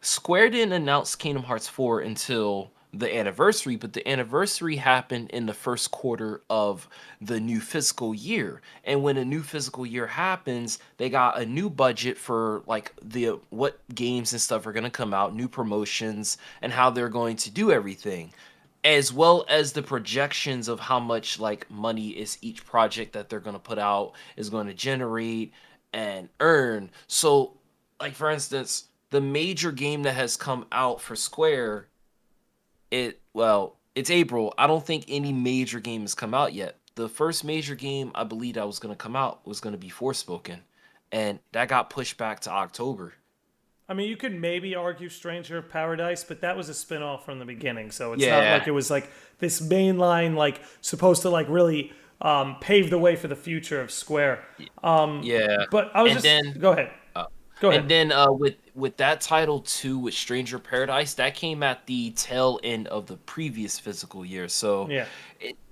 Square didn't announce Kingdom Hearts 4 until the anniversary, but the anniversary happened in the first quarter of the new fiscal year. And when a new fiscal year happens, they got a new budget for like the what games and stuff are going to come out, new promotions, and how they're going to do everything. as well as the projections of how much like money is each project that they're going to put out is going to generate and earn. So like for instance, the major game that has come out for Square, it's April. I don't think any major game has come out yet. The first major game I believe that was going to come out was going to be Forspoken, and that got pushed back to October. I mean, you could maybe argue Stranger of Paradise, but that was a spin-off from the beginning, so it's not like Yeah, it was like this mainline, like supposed to like really pave the way for the future of Square. yeah, But I was and just then go ahead, uh, go ahead. with that title too, with Stranger Paradise, that came at the tail end of the previous physical year. So, Yeah.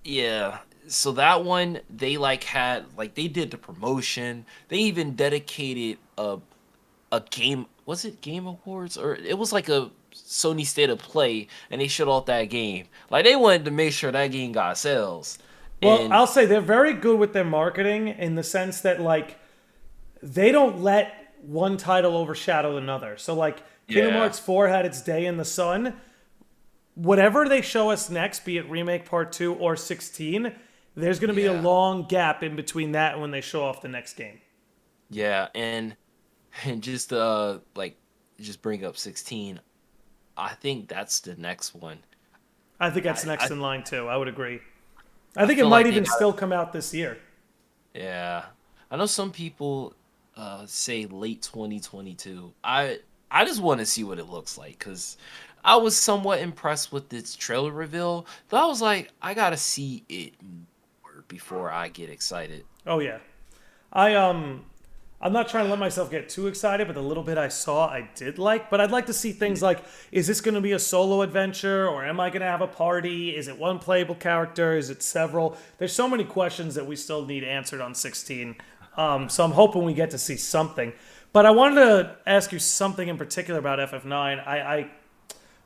yeah, so that one they like had like they did the promotion. They even dedicated a game. Was it Game Awards or it was like a Sony State of Play, and they showed off that game. Like they wanted to make sure that game got sales, Well, and I'll say they're very good with their marketing in the sense that like they don't let one title overshadow another. So like Kingdom yeah, Hearts 4 had its day in the sun. Whatever they show us next, be it Remake Part 2 or 16, there's going to be a yeah, long gap in between that and when they show off the next game. yeah, and just like just bring up 16. I think that's the next one. I think that's I next I, in line too. I would agree. I I think it feel might like they even got still come out this year. yeah. I know some people say late 2022. I just want to see what it looks like cuz I was somewhat impressed with its trailer reveal, but I was like I got to see it more before I get excited. Oh yeah. I I'm not trying to let myself get too excited, but the little bit I saw I did like. But I'd like to see things like, is this going to be a solo adventure or am I going to have a party? Is it one playable character? Is it several? There's so many questions that we still need answered on 16. So I'm hoping we get to see something. But I wanted to ask you something in particular about FF9. I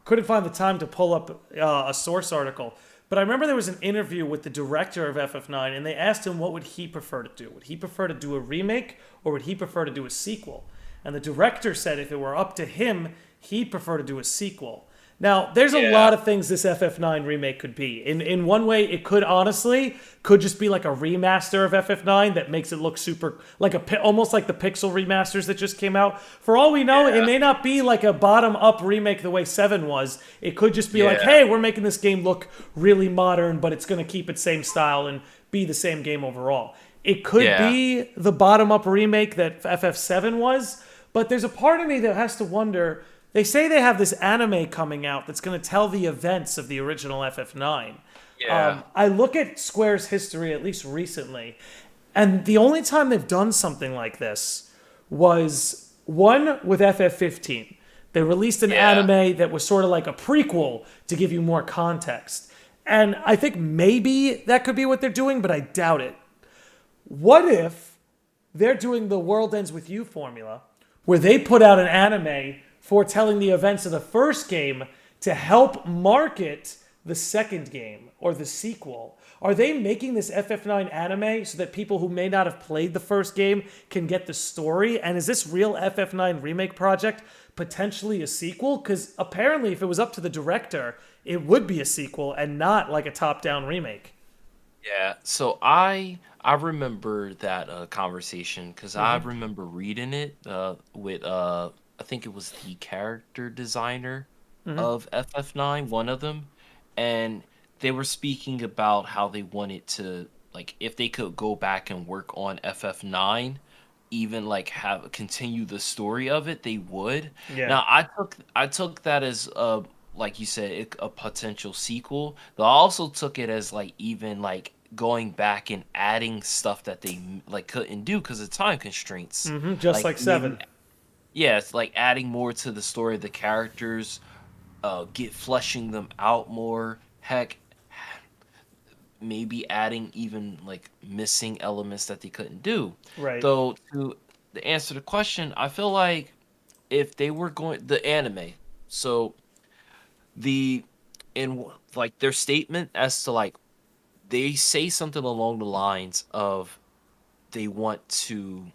couldn't find the time to pull up a source article. But I remember there was an interview with the director of FF9, and they asked him what would he prefer to do. Would he prefer to do a remake, or would he prefer to do a sequel? And the director said if it were up to him, he'd prefer to do a sequel. Now, there's a Yeah. lot of things this FF9 remake could be. In one way, it could honestly could just be like a remaster of FF9 that makes it look super like almost like the pixel remasters that just came out. For all we know, it Yeah. may not be like a bottom up remake the way 7 was. It could just be like, Yeah. "Hey, we're making this game look really modern, but it's going to keep its same style and be the same game overall." It could Yeah. be the bottom up remake that FF7 was, but there's a part of me that has to wonder. They say they have this anime coming out that's going to tell the events of the original FF9. Yeah. I look at Square's history, at least recently, and the only time they've done something like this was one with FF15. They released an Yeah. anime that was sort of like a prequel to give you more context. And I think maybe that could be what they're doing, but I doubt it. What if they're doing the World Ends With You formula, where they put out an anime foretelling the events of the first game to help market the second game or the sequel? Are they making this FF9 anime so that people who may not have played the first game can get the story? And is this real FF9 remake project potentially a sequel? Because apparently, if it was up to the director, it would be a sequel and not like a top-down remake. Yeah, so I remember that conversation because I Hmm. remember reading it with I think it was the character designer of FF9, one of them, and they were speaking about how they wanted to like if they could go back and work on FF9, even like have continue the story of it, they would. Yeah. Now I took that as like you said a potential sequel, but I also took it as like even like going back and adding stuff that they like couldn't do because of time constraints. Just Like like maybe 7. yeah, it's like adding more to the story of the characters, get fleshing them out more. Heck, maybe adding even like missing elements that they couldn't do. Right. Though to answer the question, I feel like if they were going the anime, so the like their statement as to like they say something along the lines of they want to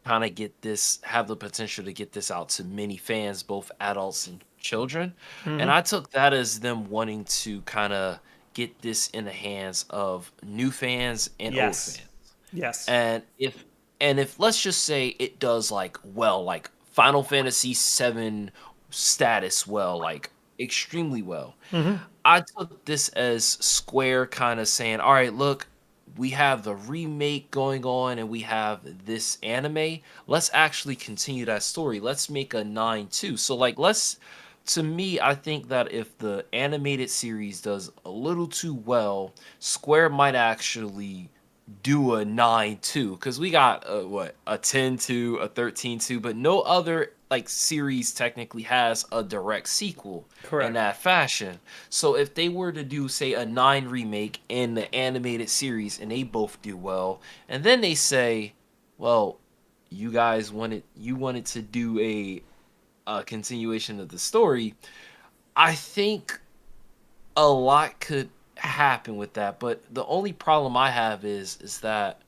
kind of get this have the potential to get this out to many fans, both adults and children, and Hmm. I took that as them wanting to kind of get this in the hands of new fans and old Yes. fans. Yes. And if let's just say it does like well, like Final Fantasy VII status well, like extremely well. Hmm. I took this as Square kind of saying, "All right, look, we have the remake going on and we have this anime. Let's actually continue that story. Let's make a 9 too." So like let's to me, I think that if the animated series does a little too well, Square might actually do a 9 too, because we got a 10 2, a 13 2, but no other like series technically has a direct sequel in Correct. that fashion. So if they were to do say a 9 remake in the animated series and they both do well, and then they say, well, you wanted to do a continuation of the story, I think a lot could happen with that. But the only problem I have is that,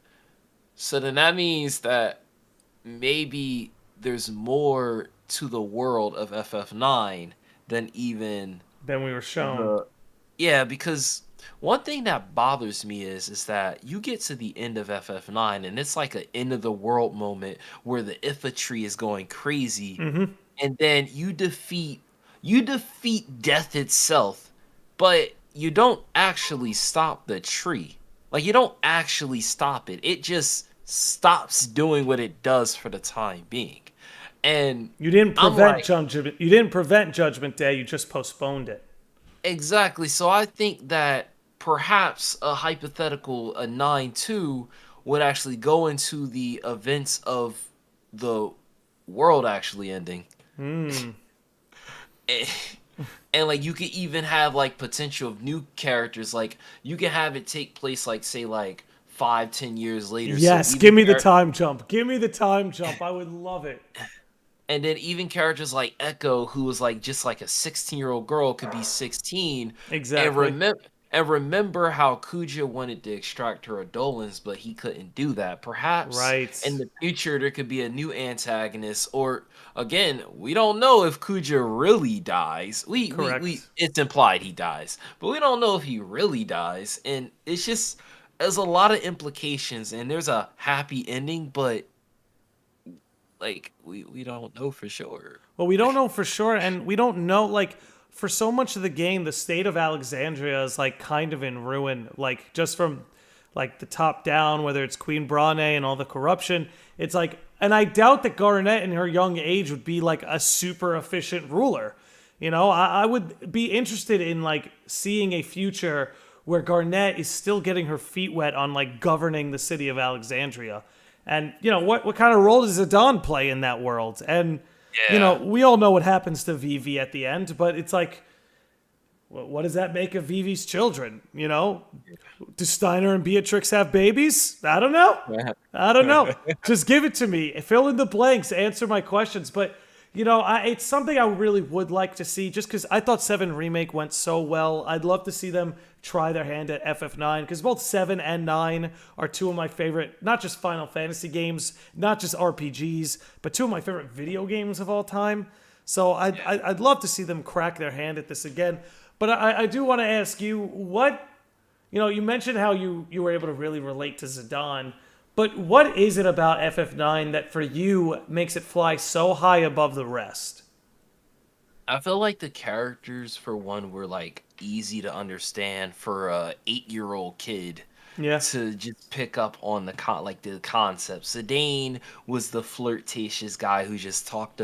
so then that means that maybe there's more to the world of FF9 than even Then we were shown. the yeah, because one thing that bothers me is that you get to the end of FF9 and it's like an end of the world moment where the Ifa tree is going crazy, Hmm. and then you defeat death itself, but you don't actually stop the tree. Like you don't actually stop it. It just stops doing what it does for the time being. And You didn't I'm prevent like, judgment. You didn't prevent Judgment Day. You just postponed it. exactly. So I think that perhaps a hypothetical a 9-2 would actually go into the events of the world actually ending. Hmm. And like you could even have like potential of new characters, like you can have it take place like say like 5-10 years later, so Yes. even Give me the time jump. Give me the time jump. I would love it. and then even characters like Echo, who was like just like a 16-year-old girl, could be 16, and Exactly. remember how Kuja wanted to extract her Adolins, but he couldn't do that. Perhaps in Right. the future there could be a new antagonist, or again, we don't know if Kuja really dies. We Correct. it's implied he dies, but we don't know if he really dies, and it's just there's a lot of implications, and there's a happy ending, but like we don't know for sure. Well, we don't know for sure, and we don't know like for so much of the game, the state of Alexandria is like kind of in ruin. Like just from like the top down, whether it's Queen Brane and all the corruption, it's like, and I doubt that Garnet in her young age would be like a super efficient ruler. You know, I would be interested in like seeing a future where Garnet is still getting her feet wet on like governing the city of Alexandria. And you know what kind of role does Zidane play in that world? And you know Yeah. we all know what happens to Vivi at the end, but it's like, what does that make of Vivi's children? You know, do Steiner and Beatrix have babies? I don't know. I don't know. Just give it to me. Fill in the blanks. Answer my questions. But you know, it's something I really would like to see. Just because I thought 7 Remake went so well, I'd love to see them try their hand at FF9. Because both 7 and 9 are two of my favorite, not just Final Fantasy games, not just RPGs, but two of my favorite video games of all time. So I'd love to see them crack their hand at this again. But I do want to ask you, what, you know, you mentioned how you were able to really relate to Zidane, but what is it about FF9 that for you makes it fly so high above the rest? I feel like the characters, for one, were like easy to understand for a 8-year-old kid Yeah. to just pick up on the concept. Zidane was the flirtatious guy who just thought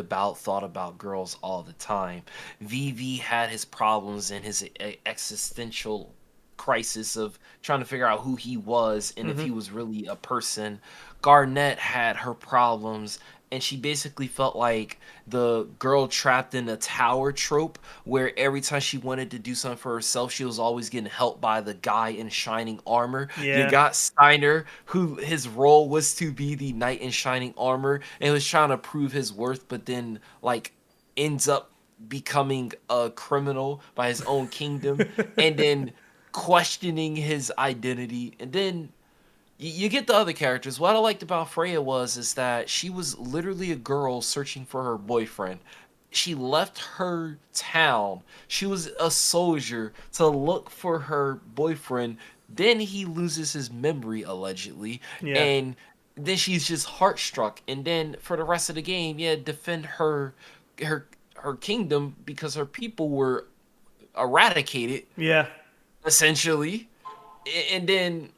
about girls all the time. Vivi had his problems and his existential crisis of trying to figure out who he was and if he was really a person. Garnet had her problems, and she basically felt like the girl trapped in a tower trope where every time she wanted to do something for herself, she was always getting helped by the guy in shining armor. You Yeah. got Steiner, who his role was to be the knight in shining armor and was trying to prove his worth, but then like ends up becoming a criminal by his own kingdom, and then questioning his identity. And then you get the other characters. What I liked about Freya was is that she was literally a girl searching for her boyfriend. she left her town. She was a soldier to look for her boyfriend. Then he loses his memory allegedly, Yeah. and then she's just heartstruck. And then for the rest of the game, yeah, defend her her kingdom because her people were eradicated Yeah. essentially. And then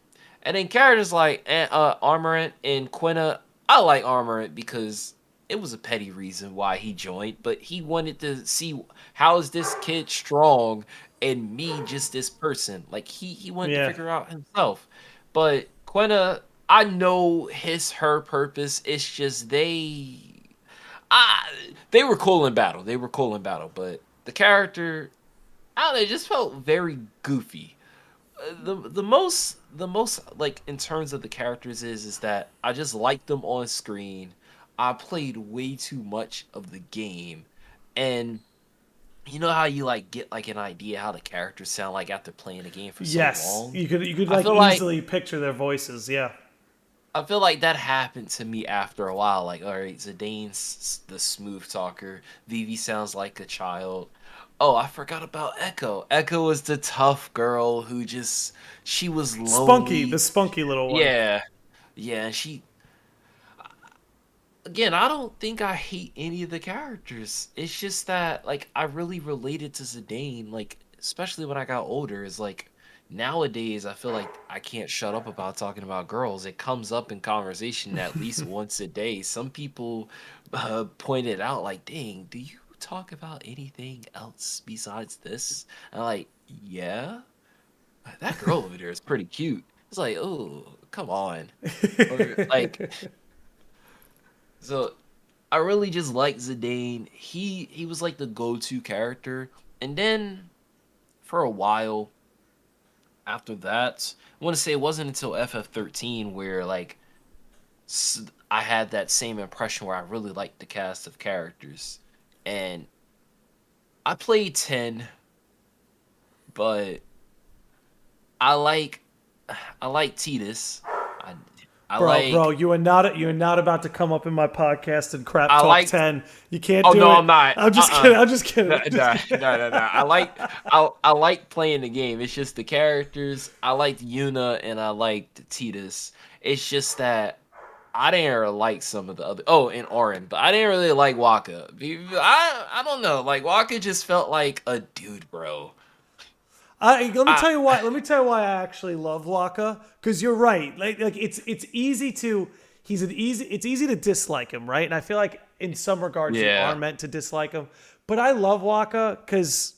characters like Armorant and Quina. I like Armorant because it was a petty reason why he joined, but he wanted to see how is this kid strong and me just this person. Like he wanted to Yeah. figure out himself. But Quina, I know her purpose. It's just I they were cool in battle. They were cool in battle, but the character, I don't know, it just felt very goofy. The most like in terms of the characters is that I just like them on screen. I played way too much of the game, and you know how you like get like an idea how the characters sound like after playing the game for so Yes. long. You could I like feel like easily picture their voices. Yeah. I feel like that happened to me after a while. Like, all right, Zidane's the smooth talker. Vivi sounds like a child. Oh, I forgot about Echo. Echo was the tough girl who she was Spunky, the lonely. spunky little one. Yeah, yeah. Again, I don't think I hate any of the characters. It's just that like I really related to Zidane, like especially when I got older. Is like nowadays I feel like I can't shut up about talking about girls. It comes up in conversation at least once a day. Some people pointed out like, "Dang, do you talk about anything else besides this?" And I'm like, "Yeah, that girl over there is pretty cute." It's like, "Oh, come on." Or like so I really just like Zidane. He was like the go-to character. And then for a while after that, I want to say it wasn't until FF13 where like I had that same impression where I really liked the cast of characters. And I played 10, but I like I like Tidus. I I Bro, like you are not about to come up in my podcast and crap I talk like 10. You can't Oh do no, it. I'm not. I'm just kidding. I'm just kidding. No, no, no, no, no. I like playing the game. It's just the characters. I liked Yuna and I liked Tidus. It's just that I didn't really like some of the other. Oh, and Orin, but I didn't really like Waka. I don't know. Like Waka just felt like a dude, bro. Let me I tell you why. Let me tell you why I actually love Waka. Because you're right. Like it's easy to it's easy to dislike him, right? And I feel like in some regards you are yeah meant to dislike him. But I love Waka because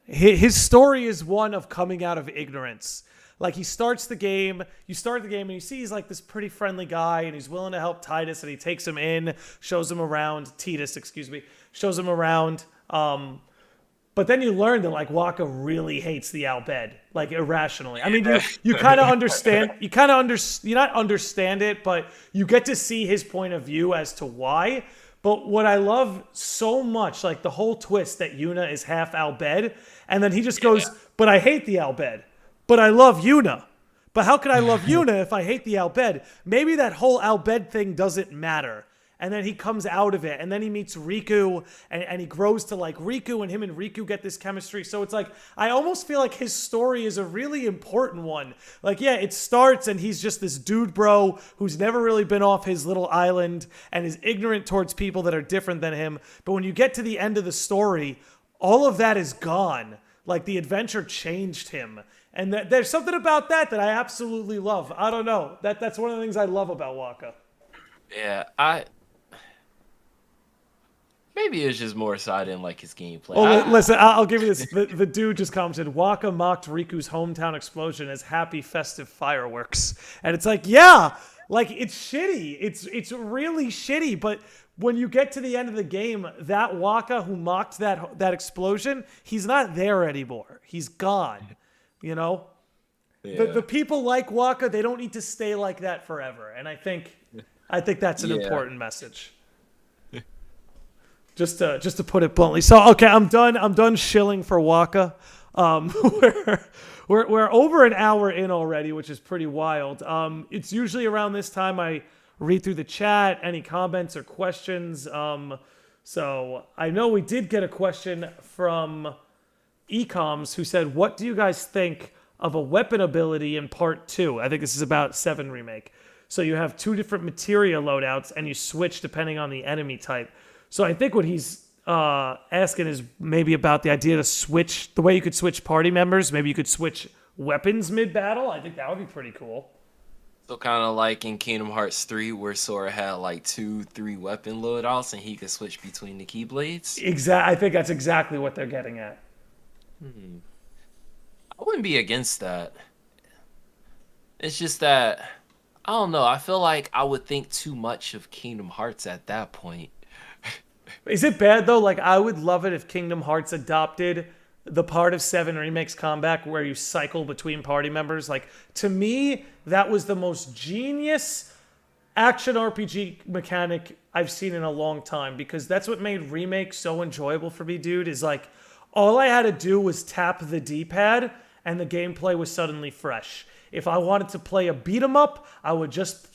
his story is one of coming out of ignorance. Like he starts the game, you start the game and you see he's like this pretty friendly guy and he's willing to help Titus and he takes him in, shows him around, Titus, excuse me, shows him around. But then you learn that like Waka really hates the Albed, like irrationally. I mean, you kind of understand, you not understand it, but you get to see his point of view as to why. But what I love so much, like the whole twist that Yuna is half Albed, and then he just yeah goes, "But I hate the Albed, but I love Yuna." But how can I love Yuna if I hate the Albed? Maybe that whole Albed thing doesn't matter. And then he comes out of it, and then he meets Riku, and he grows to like Riku, and him and Riku get this chemistry. So it's like, I almost feel like his story is a really important one. Like, yeah, it starts, and he's just this dude bro who's never really been off his little island, and is ignorant towards people that are different than him. But when you get to the end of the story, all of that is gone. Like, the adventure changed him. And there's something about that I absolutely love. I don't know. That's one of the things I love about Waka. yeah. I Maybe it's just more so I didn't like his gameplay. Well, listen, I'll give you this. The dude just commented, Waka mocked Riku's hometown explosion as happy festive fireworks. And it's like, yeah, like it's shitty. It's really shitty. But when you get to the end of the game, that Waka who mocked that explosion, he's not there anymore. He's gone. You know? Yeah. The people like Waka, they don't need to stay like that forever. And I think that's an Yeah. important message. Just to put it bluntly. So okay, I'm done shilling for Waka. We're over an hour in already, which is pretty wild. It's usually around this time I read through the chat, any comments or questions. So I know we did get a question from Ecoms who said, "What do you guys think of a weapon ability in Part 2?" I think this is about 7 Remake. So you have two different materia loadouts, and you switch depending on the enemy type. So I think what he's asking is maybe about the idea to switch, the way you could switch party members. Maybe you could switch weapons mid-battle. I think that would be pretty cool. So kind of like in Kingdom Hearts 3 where Sora had like 2, 3 weapon loadouts and he could switch between the keyblades. I think that's exactly what they're getting at. I wouldn't be against that. It's just that I don't know. I feel like I would think too much of Kingdom Hearts at that point. Is it bad though? Like, I would love it if Kingdom Hearts adopted the part of 7 Remakes combat where you cycle between party members. Like, to me, that was the most genius action RPG mechanic I've seen in a long time, because that's what made Remake so enjoyable for me, dude, is like all I had to do was tap the D-pad and the gameplay was suddenly fresh. If I wanted to play a beat 'em up, I would just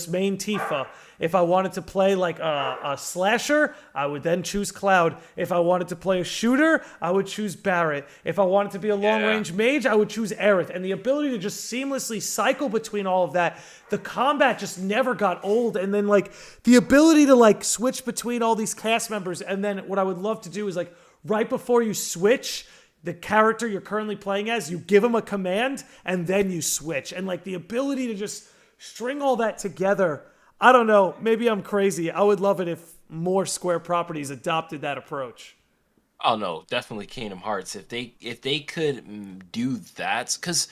main Tifa. If I wanted to play like a slasher, I would then choose Cloud. If I wanted to play a shooter, I would choose Barret. If I wanted to be a long-range mage, I would choose Aerith. And the ability to just seamlessly cycle between all of that, the combat just never got old. And then like the ability to like switch between all these cast members. And then what I would love to do is like right before you switch, the character you're currently playing as, you give them a command and then you switch. And like the ability to just string all that together, I don't know, maybe I'm crazy. I would love it if more Square properties adopted that approach. Oh no, definitely Kingdom Hearts. If they could do that, because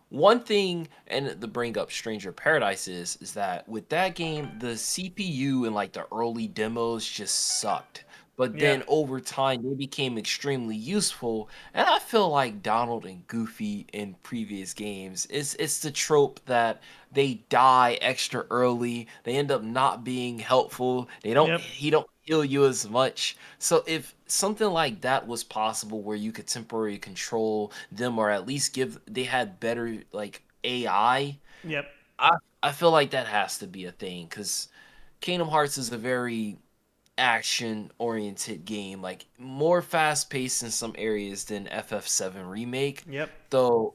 one thing, and to bring up Stranger Paradise is that with that game, the CPU and like the early demos just sucked. But Yeah. then over time, they became extremely useful. And I feel like Donald and Goofy in previous games, it's the trope that they die extra early. They end up not being helpful. Yep. He don't heal you as much. So if something like that was possible where you could temporarily control them or at least give they had better like AI, Yep. I feel like that has to be a thing because Kingdom Hearts is a very action oriented game, like more fast paced in some areas than FF7 Remake. Yep. Though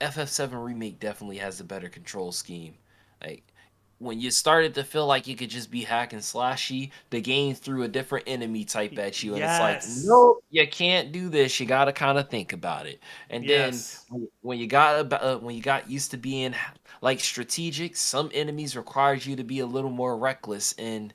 FF7 Remake definitely has a better control scheme. Like when you started to feel like you could just be hack and slashy, the game threw a different enemy type at you, and it's like, Yes. nope, you can't do this. You got to kind of think about it. And then Yes. when you got used to being like strategic, some enemies required you to be a little more reckless, and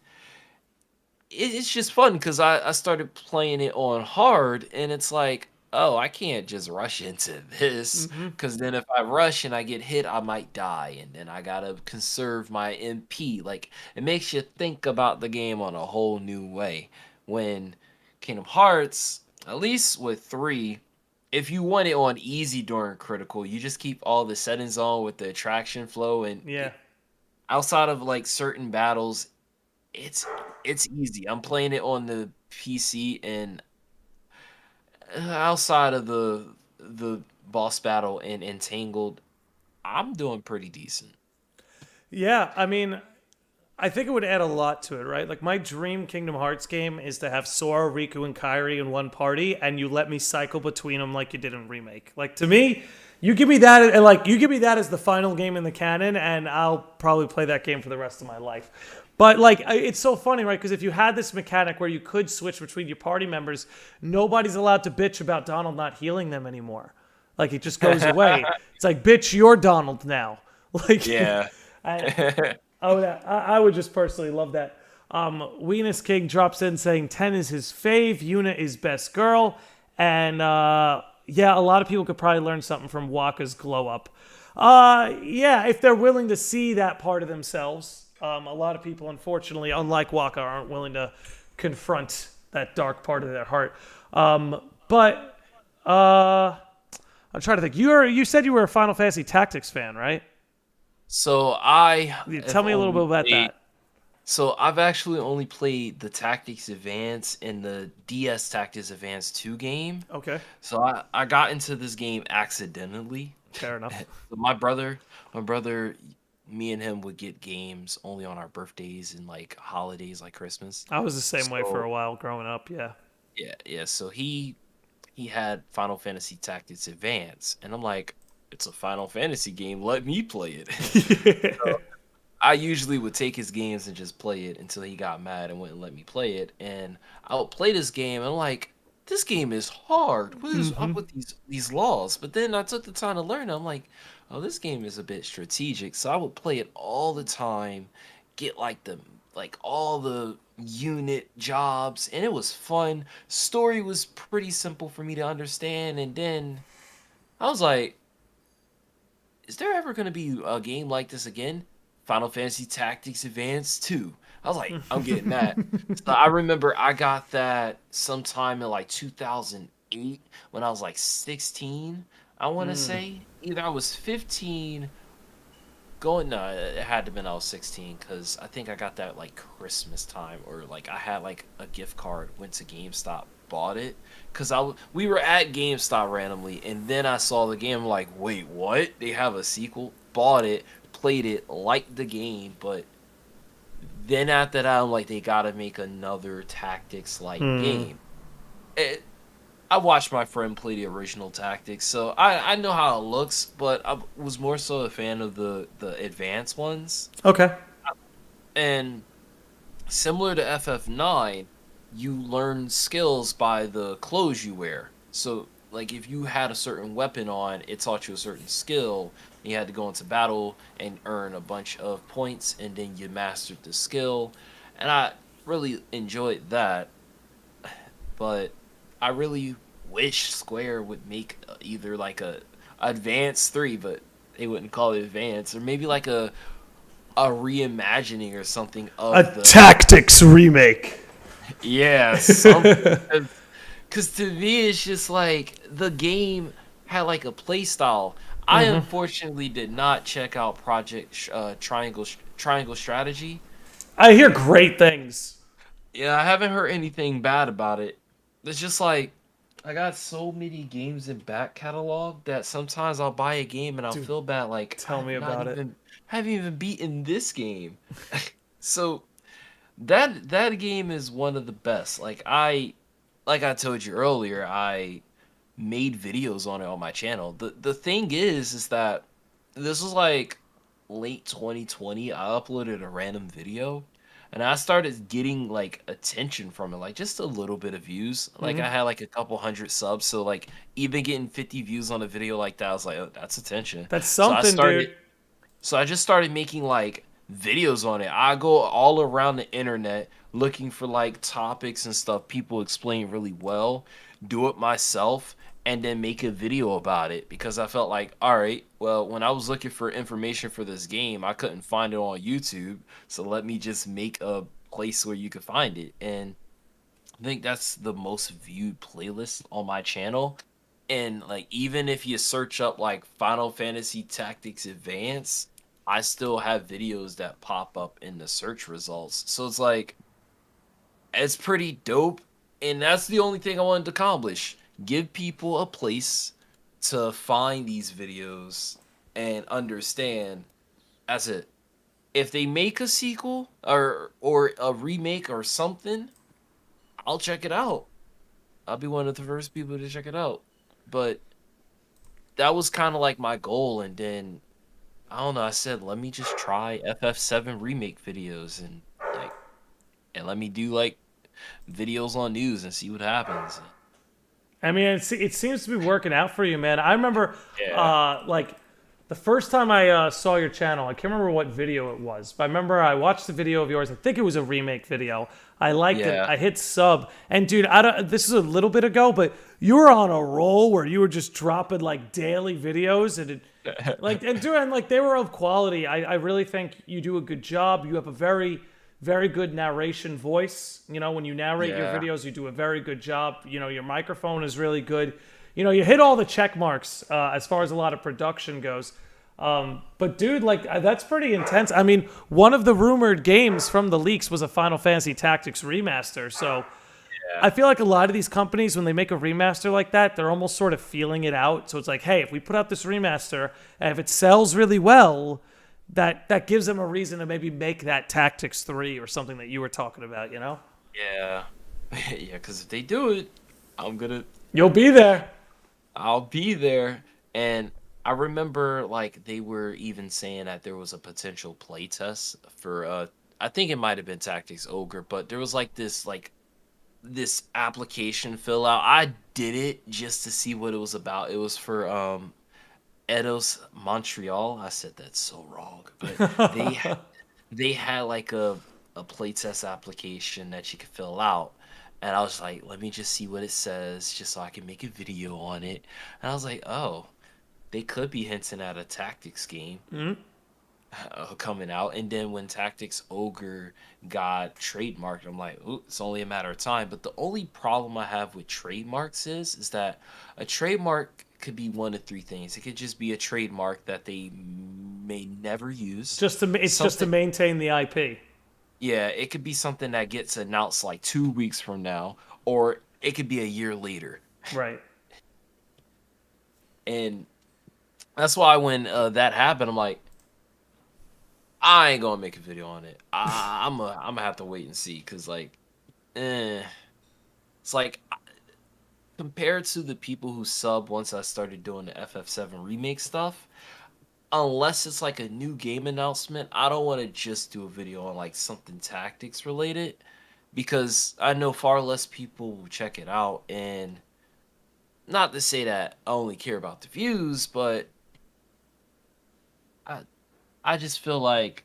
it's just fun because I started playing it on hard, and it's like, oh, I can't just rush into this Hmm. because then if I rush and I get hit, I might die, and then I gotta conserve my MP. Like, it makes you think about the game on a whole new way. When Kingdom Hearts, at least with 3, if you want it on easy during critical, you just keep all the settings on with the attraction flow, and Yeah. outside of like certain battles, it's it's easy. I'm playing it on the PC, and outside of the boss battle and Entangled, I'm doing pretty decent. Yeah. I mean, I think it would add a lot to it, right? Like my dream Kingdom Hearts game is to have Sora, Riku, and Kairi in one party, and you let me cycle between them like you did in Remake. Like to me, you give me that, and like you give me that as the final game in the canon, and I'll probably play that game for the rest of my life. But like, it's so funny, right? Because if you had this mechanic where you could switch between your party members, nobody's allowed to bitch about Donald not healing them anymore. Like it just goes away. It's like, bitch, you're Donald now. Like, Yeah. I, I would just personally love that. Weenus King drops in saying 10 is his fave, Yuna is best girl, and yeah, a lot of people could probably learn something from Waka's glow up. Yeah, if they're willing to see that part of themselves. A lot of people, unfortunately, unlike Waka, aren't willing to confront that dark part of their heart. But I'm trying to think. You said you were a Final Fantasy Tactics fan, right? So I Tell have me a little bit only about played. that. So I've actually only played the Tactics Advance and the DS Tactics Advance 2 game. Okay, So I got into this game accidentally. fair enough. My brother me and him would get games only on our birthdays and like holidays like Christmas. I was the same way for So a while growing up. Yeah. yeah. So he had Final Fantasy Tactics Advance, and I'm like, it's a Final Fantasy game. Let me play it. So I usually would take his games and just play it until he got mad and wouldn't let me play it. And I would play this game, and I'm like, this game is hard. What is up with these laws? But then I took the time to learn. I'm like, oh, this game is a bit strategic. So I would play it all the time, get like all the unit jobs, and it was fun. Story was pretty simple for me to understand, and then I was like, is there ever going to be a game like this again? Final Fantasy Tactics Advance 2. I was like, I'm getting that. So I remember I got that sometime in like 2008 when I was like 16, I want to say. Either I was 15 no, it had to have been I was 16 because I think I got that like Christmas time, or like I had like a gift card, went to GameStop, bought it because we were at GameStop randomly, and then I saw the game. I'm like, wait, what? They have a sequel? Bought it, played it, liked the game, but then after that, I'm like, they gotta make another tactics like game. I watched my friend play the original Tactics, so I know how it looks, but I was more so a fan of the advanced ones. Okay. And similar to FF9, you learn skills by the clothes you wear. So, like, if you had a certain weapon on, it taught you a certain skill. You had to go into battle and earn a bunch of points, and then you mastered the skill. And I really enjoyed that, but I really wish Square would make either like a Advance 3, but they wouldn't call it Advance, or maybe like a reimagining or something of A Tactics remake. Yeah, something. Because to me, it's just like the game had like a play style. I unfortunately did not check out Project Triangle Strategy. I hear great things. Yeah, I haven't heard anything bad about it. It's just like I got so many games in back catalog that sometimes I'll buy a game and I'll feel bad like Tell me about it. haven't even beaten this game. So that game is one of the best. Like I told you earlier, I made videos on it on my channel. The thing is that this was like late 2020. I uploaded a random video and I started getting like attention from it, like just a little bit of views. Like I had like a couple hundred subs, so like even getting 50 views on a video like that, I was like, oh, that's attention. That's something, dude. So I just started making like videos on it. I go all around the internet looking for like topics and stuff people explain really well, do it myself, and then make a video about it because I felt like, all right, well, when I was looking for information for this game, I couldn't find it on YouTube, so let me just make a place where you could find it. And I think that's the most viewed playlist on my channel. And like even if you search up like Final Fantasy Tactics Advance, I still have videos that pop up in the search results. So it's like it's pretty dope, and that's the only thing I wanted to accomplish. Give people a place to find these videos and understand. That's it. If they make a sequel or a remake or something, I'll check it out. I'll be one of the first people to check it out. But that was kind of like my goal, and then I don't know, I said let me just try FF7 Remake videos and let me do like videos on news and see what happens. I mean, it seems to be working out for you, man. I remember, Yeah. like, the first time I saw your channel, I can't remember what video it was, but I remember I watched the video of yours. I think it was a remake video. I liked it. I hit sub, and dude, this is a little bit ago, but you were on a roll where you were just dropping like daily videos, and they were of quality. I really think you do a good job. You have a very, very good narration voice. You know, when you narrate your videos, you do a very good job. You know, your microphone is really good. You know, you hit all the check marks as far as a lot of production goes. But dude, like that's pretty intense. I mean, one of the rumored games from the leaks was a Final Fantasy Tactics remaster. So I feel like a lot of these companies, when they make a remaster like that, they're almost sort of feeling it out. So it's like, hey, if we put out this remaster, and if it sells really well, that gives them a reason to maybe make that Tactics 3 or something that you were talking about, you know? Yeah. Yeah, because if they do it, I'm gonna You'll be there. I'll be there. And I remember like they were even saying that there was a potential playtest for I think it might have been Tactics Ogre, but there was this application fill out. I did it just to see what it was about. It was for Eidos Montreal. I said that so wrong, but they they had like a playtest application that you could fill out. And I was like, let me just see what it says, just so I can make a video on it. And I was like, oh, they could be hinting at a tactics game coming out. And then when Tactics Ogre got trademarked, I'm like, ooh, it's only a matter of time. But the only problem I have with trademarks is that a trademark could be one of three things. It could just be a trademark that they may never use. Just to maintain the IP. Yeah, it could be something that gets announced like 2 weeks from now, or it could be a year later. Right. And that's why when that happened, I'm like, I ain't gonna make a video on it. I'm gonna have to wait and see, because like, it's like compared to the people who sub once I started doing the FF7 Remake stuff, unless it's like a new game announcement, I don't want to just do a video on like something tactics related, because I know far less people will check it out. And not to say that I only care about the views, but I just feel like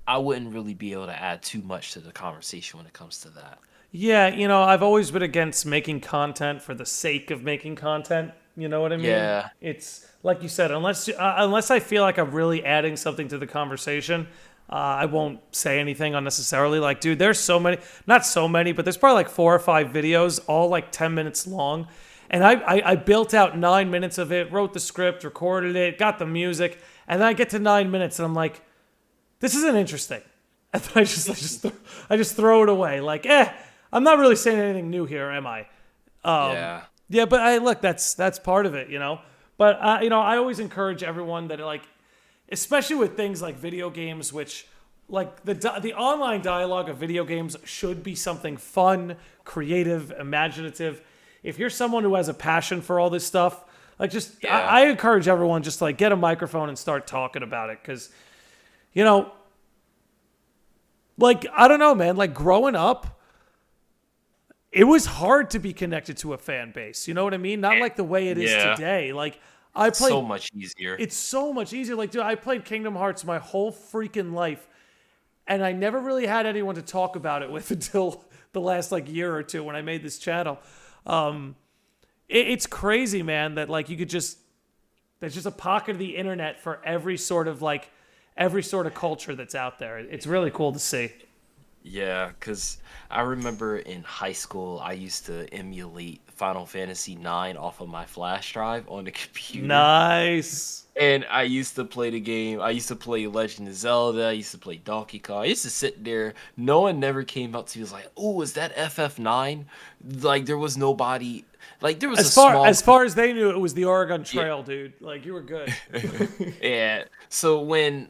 I wouldn't really be able to add too much to the conversation when it comes to that. Yeah, I've always been against making content for the sake of making content. You know what I mean? Yeah. It's like you said, unless I feel like I'm really adding something to the conversation, I won't say anything unnecessarily. Like, dude, there's so many, not so many, but there's probably like 4 or 5 videos, all like 10 minutes long. And I built out 9 minutes of it, wrote the script, recorded it, got the music, and then I get to 9 minutes and I'm like, this isn't interesting. And then I just throw it away. Like, I'm not really saying anything new here, am I? Yeah. Yeah, but look, that's part of it, But I always encourage everyone that like, especially with things like video games, which like the online dialogue of video games should be something fun, creative, imaginative. If you're someone who has a passion for all this stuff, like I encourage everyone just to like get a microphone and start talking about it, because like I don't know, man, like growing up, it was hard to be connected to a fan base. You know what I mean? Not like the way it is today. Like I played so much easier. It's so much easier. Like, dude, I played Kingdom Hearts my whole freaking life, and I never really had anyone to talk about it with until the last like year or two when I made this channel. It's crazy, man, that like there's just a pocket of the internet for every sort of culture that's out there. It's really cool to see. Yeah, because I remember in high school, I used to emulate Final Fantasy 9 off of my flash drive on the computer. Nice. And I used to play the game. I used to play Legend of Zelda. I used to play Donkey Kong. I used to sit there. No one never came up to me. Was like, "Oh, is that FF9?" Like there was nobody. Like there was as far as they knew, it was the Oregon Trail, dude. Like you were good. Yeah. So and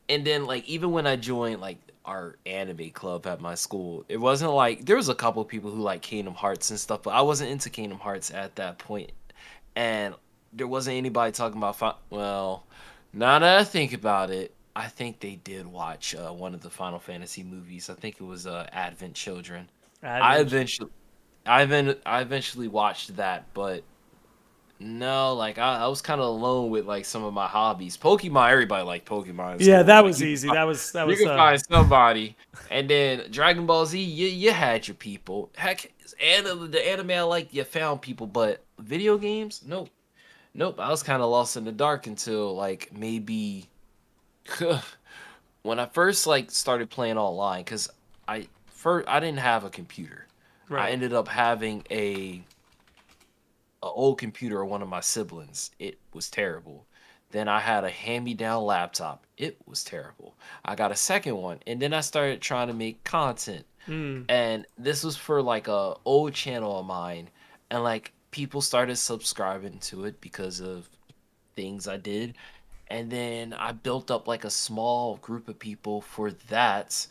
then like even when I joined like our anime club at my school, it wasn't like there was a couple people who like Kingdom Hearts and stuff, but I wasn't into Kingdom Hearts at that point. And there wasn't anybody talking about well, now that I think about it, I think they did watch one of the Final Fantasy movies. I think it was Advent Children. I eventually watched that, but no, like I was kind of alone with like some of my hobbies. Pokemon, everybody liked Pokemon. Yeah, that was easy. That was. You can find somebody, and then Dragon Ball Z, you had your people. Heck, the anime I like, you found people, but video games, nope. I was kind of lost in the dark until like maybe when I first like started playing online, because I didn't have a computer. Right. I ended up having a old computer of one of my siblings. It was terrible. Then I had a hand-me-down laptop. It was terrible. I got a second one, and then I started trying to make content. And this was for like a old channel of mine, and like people started subscribing to it because of things I did. and then I built up like a small group of people for that.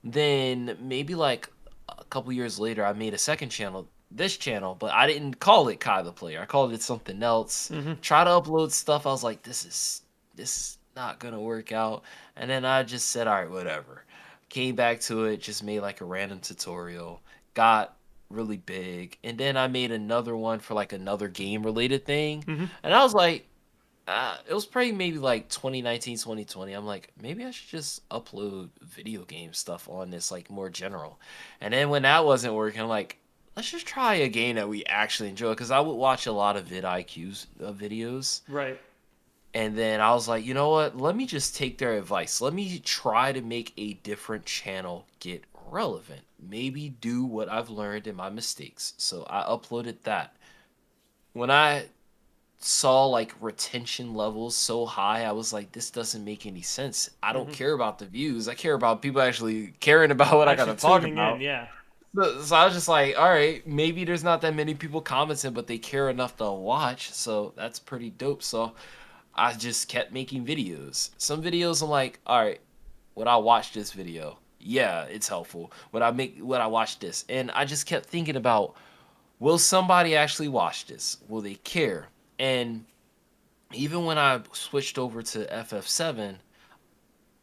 Then maybe like a couple years later, I made a second channel, this channel, but I didn't call it Kai the Player. I called it something else. Mm-hmm. Try to upload stuff. I was like, this is not gonna work out. And then I just said, all right, whatever. Came back to it, just made like a random tutorial, got really big, and then I made another one for like another game related thing. Mm-hmm. And I was like, it was probably maybe like 2019, 2020. I'm like, maybe I should just upload video game stuff on this, like more general. And then when that wasn't working, I'm like, let's just try a game that we actually enjoy. Because I would watch a lot of vidIQ's videos. Right. And then I was like, you know what? Let me just take their advice. Let me try to make a different channel get relevant. Maybe do what I've learned in my mistakes. So I uploaded that. When I saw like retention levels so high, I was like, this doesn't make any sense. I don't care about the views. I care about people actually caring about what I gotta talk about. Yeah. So I was just like, all right, maybe there's not that many people commenting, but they care enough to watch. So that's pretty dope. So I just kept making videos. Some videos I'm like, all right, would I watch this video? Yeah, it's helpful. Would I watch this? And I just kept thinking about, will somebody actually watch this? Will they care? And even when I switched over to FF7,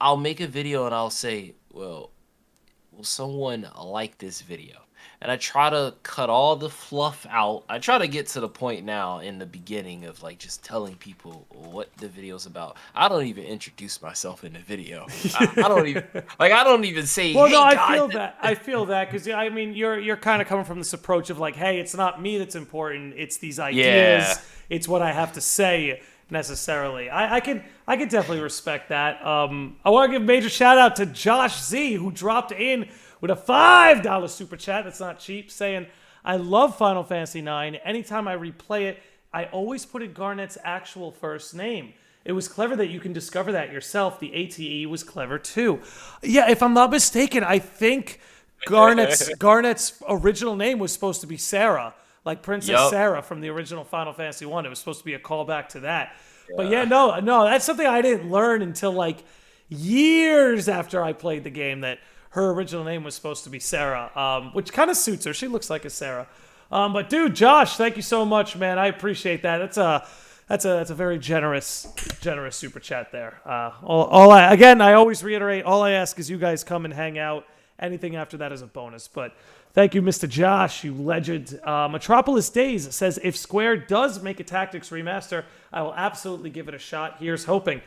I'll make a video and I'll say, well, will someone like this video? And I try to cut all the fluff out. I try to get to the point now in the beginning of like just telling people what the video's about. I don't even introduce myself in the video. I don't even say, Well, hey, no, guys. I feel that because I mean, you're kind of coming from this approach of like, hey, it's not me that's important; it's these ideas, Yeah. it's what I have to say necessarily. I can definitely respect that. I want to give a major shout out to Josh Z, who dropped in with a $5 super chat. That's not cheap. Saying, I love Final Fantasy IX. Anytime I replay it, I always put in Garnet's actual first name. It was clever that you can discover that yourself. The ATE was clever too. Yeah, if I'm not mistaken, I think Garnet's original name was supposed to be Sarah, like Princess Yup. Sarah from the original Final Fantasy One. It was supposed to be a callback to that. But yeah, no, that's something I didn't learn until like years after I played the game, that her original name was supposed to be Sarah, which kind of suits her. She looks like a Sarah. But dude, Josh, thank you so much, man. I appreciate that. That's a very generous super chat there. I always reiterate, all I ask is you guys come and hang out. Anything after that is a bonus. But thank you, Mr. Josh, you legend. Metropolis Days says, if Square does make a Tactics remaster, I will absolutely give it a shot. Here's hoping.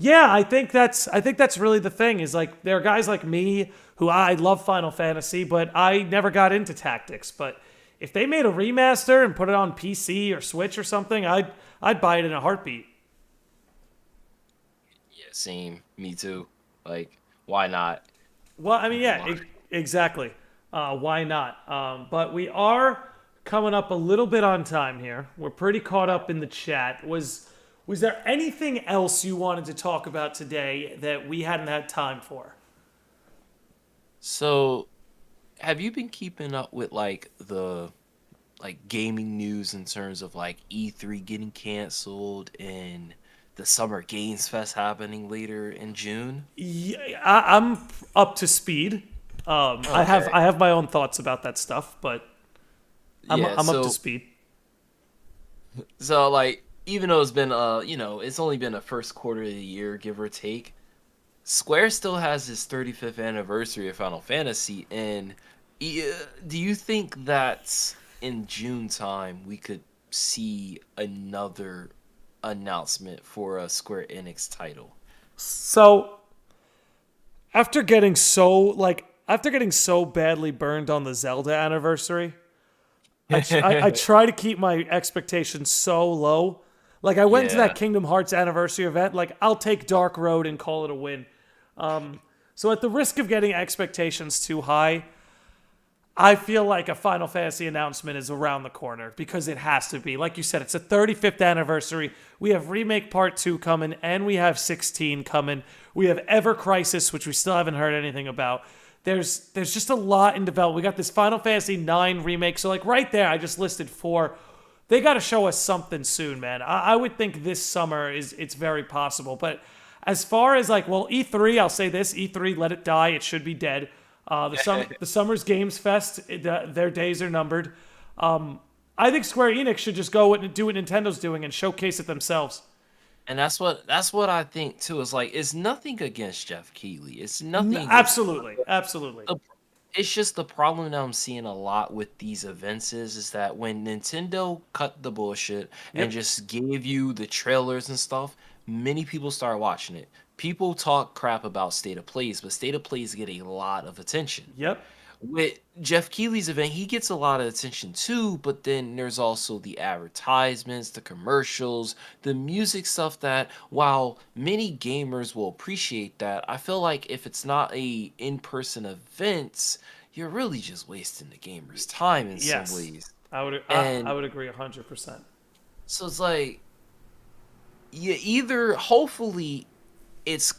Yeah, I think that's really the thing, is like there are guys like me who I love Final Fantasy, but I never got into Tactics. But if they made a remaster and put it on PC or Switch or something, I'd buy it in a heartbeat. Yeah, same. Me too. Like, why not? Well, I mean, yeah, exactly. Why not? But we are coming up a little bit on time here. We're pretty caught up in the chat. Was there anything else you wanted to talk about today that we hadn't had time for? So, have you been keeping up with like the gaming news in terms of like E3 getting canceled and the Summer Games Fest happening later in June? Yeah, I'm up to speed. I have my own thoughts about that stuff, but I'm up to speed. So like, even though it's been it's only been a first quarter of the year, give or take, Square still has its 35th anniversary of Final Fantasy, and do you think that in June time we could see another announcement for a Square Enix title? So after getting so badly burned on the Zelda anniversary, I try to keep my expectations so low. Like, I went to that Kingdom Hearts anniversary event. Like, I'll take Dark Road and call it a win. So at the risk of getting expectations too high, I feel like a Final Fantasy announcement is around the corner, because it has to be. Like you said, it's a 35th anniversary. We have Remake Part 2 coming, and we have 16 coming. We have Ever Crisis, which we still haven't heard anything about. There's just a lot in development. We got this Final Fantasy 9 remake. So like right there, I just listed 4 they got to show us something soon, man. I would think this summer it's very possible. But as far as like, well, E3, I'll say this: E3, let it die. It should be dead. The summer's Games Fest, their days are numbered. I think Square Enix should just go and do what Nintendo's doing and showcase it themselves. And that's what I think too. Is like it's nothing against Jeff Keighley. It's nothing. Absolutely, absolutely. It's just the problem that I'm seeing a lot with these events is that when Nintendo cut the bullshit and just gave you the trailers and stuff, many people start watching it. People talk crap about State of Plays, but State of Plays get a lot of attention. Yep. With Jeff Keighley's event, he gets a lot of attention too, but then there's also the advertisements, the commercials, the music stuff that while many gamers will appreciate that, I feel like if it's not a in-person event, you're really just wasting the gamers' time in some ways. I would agree 100%. So it's like you either hopefully it's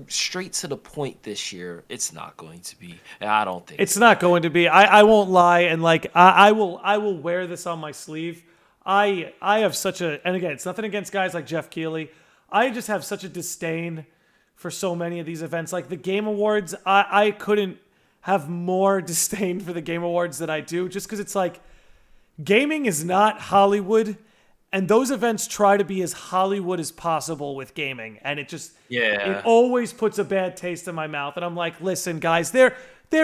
straight to the point this year. It's not going to be. I don't think it's not going to be. I won't lie, and like I will wear this on my sleeve. I have such a, and again, it's nothing against guys like Jeff Keighley. I just have such a disdain for so many of these events. Like the Game Awards, I couldn't have more disdain for the Game Awards than I do, just because it's like gaming is not Hollywood. And those events try to be as Hollywood as possible with gaming. And it just, it always puts a bad taste in my mouth. And I'm like, listen, guys, there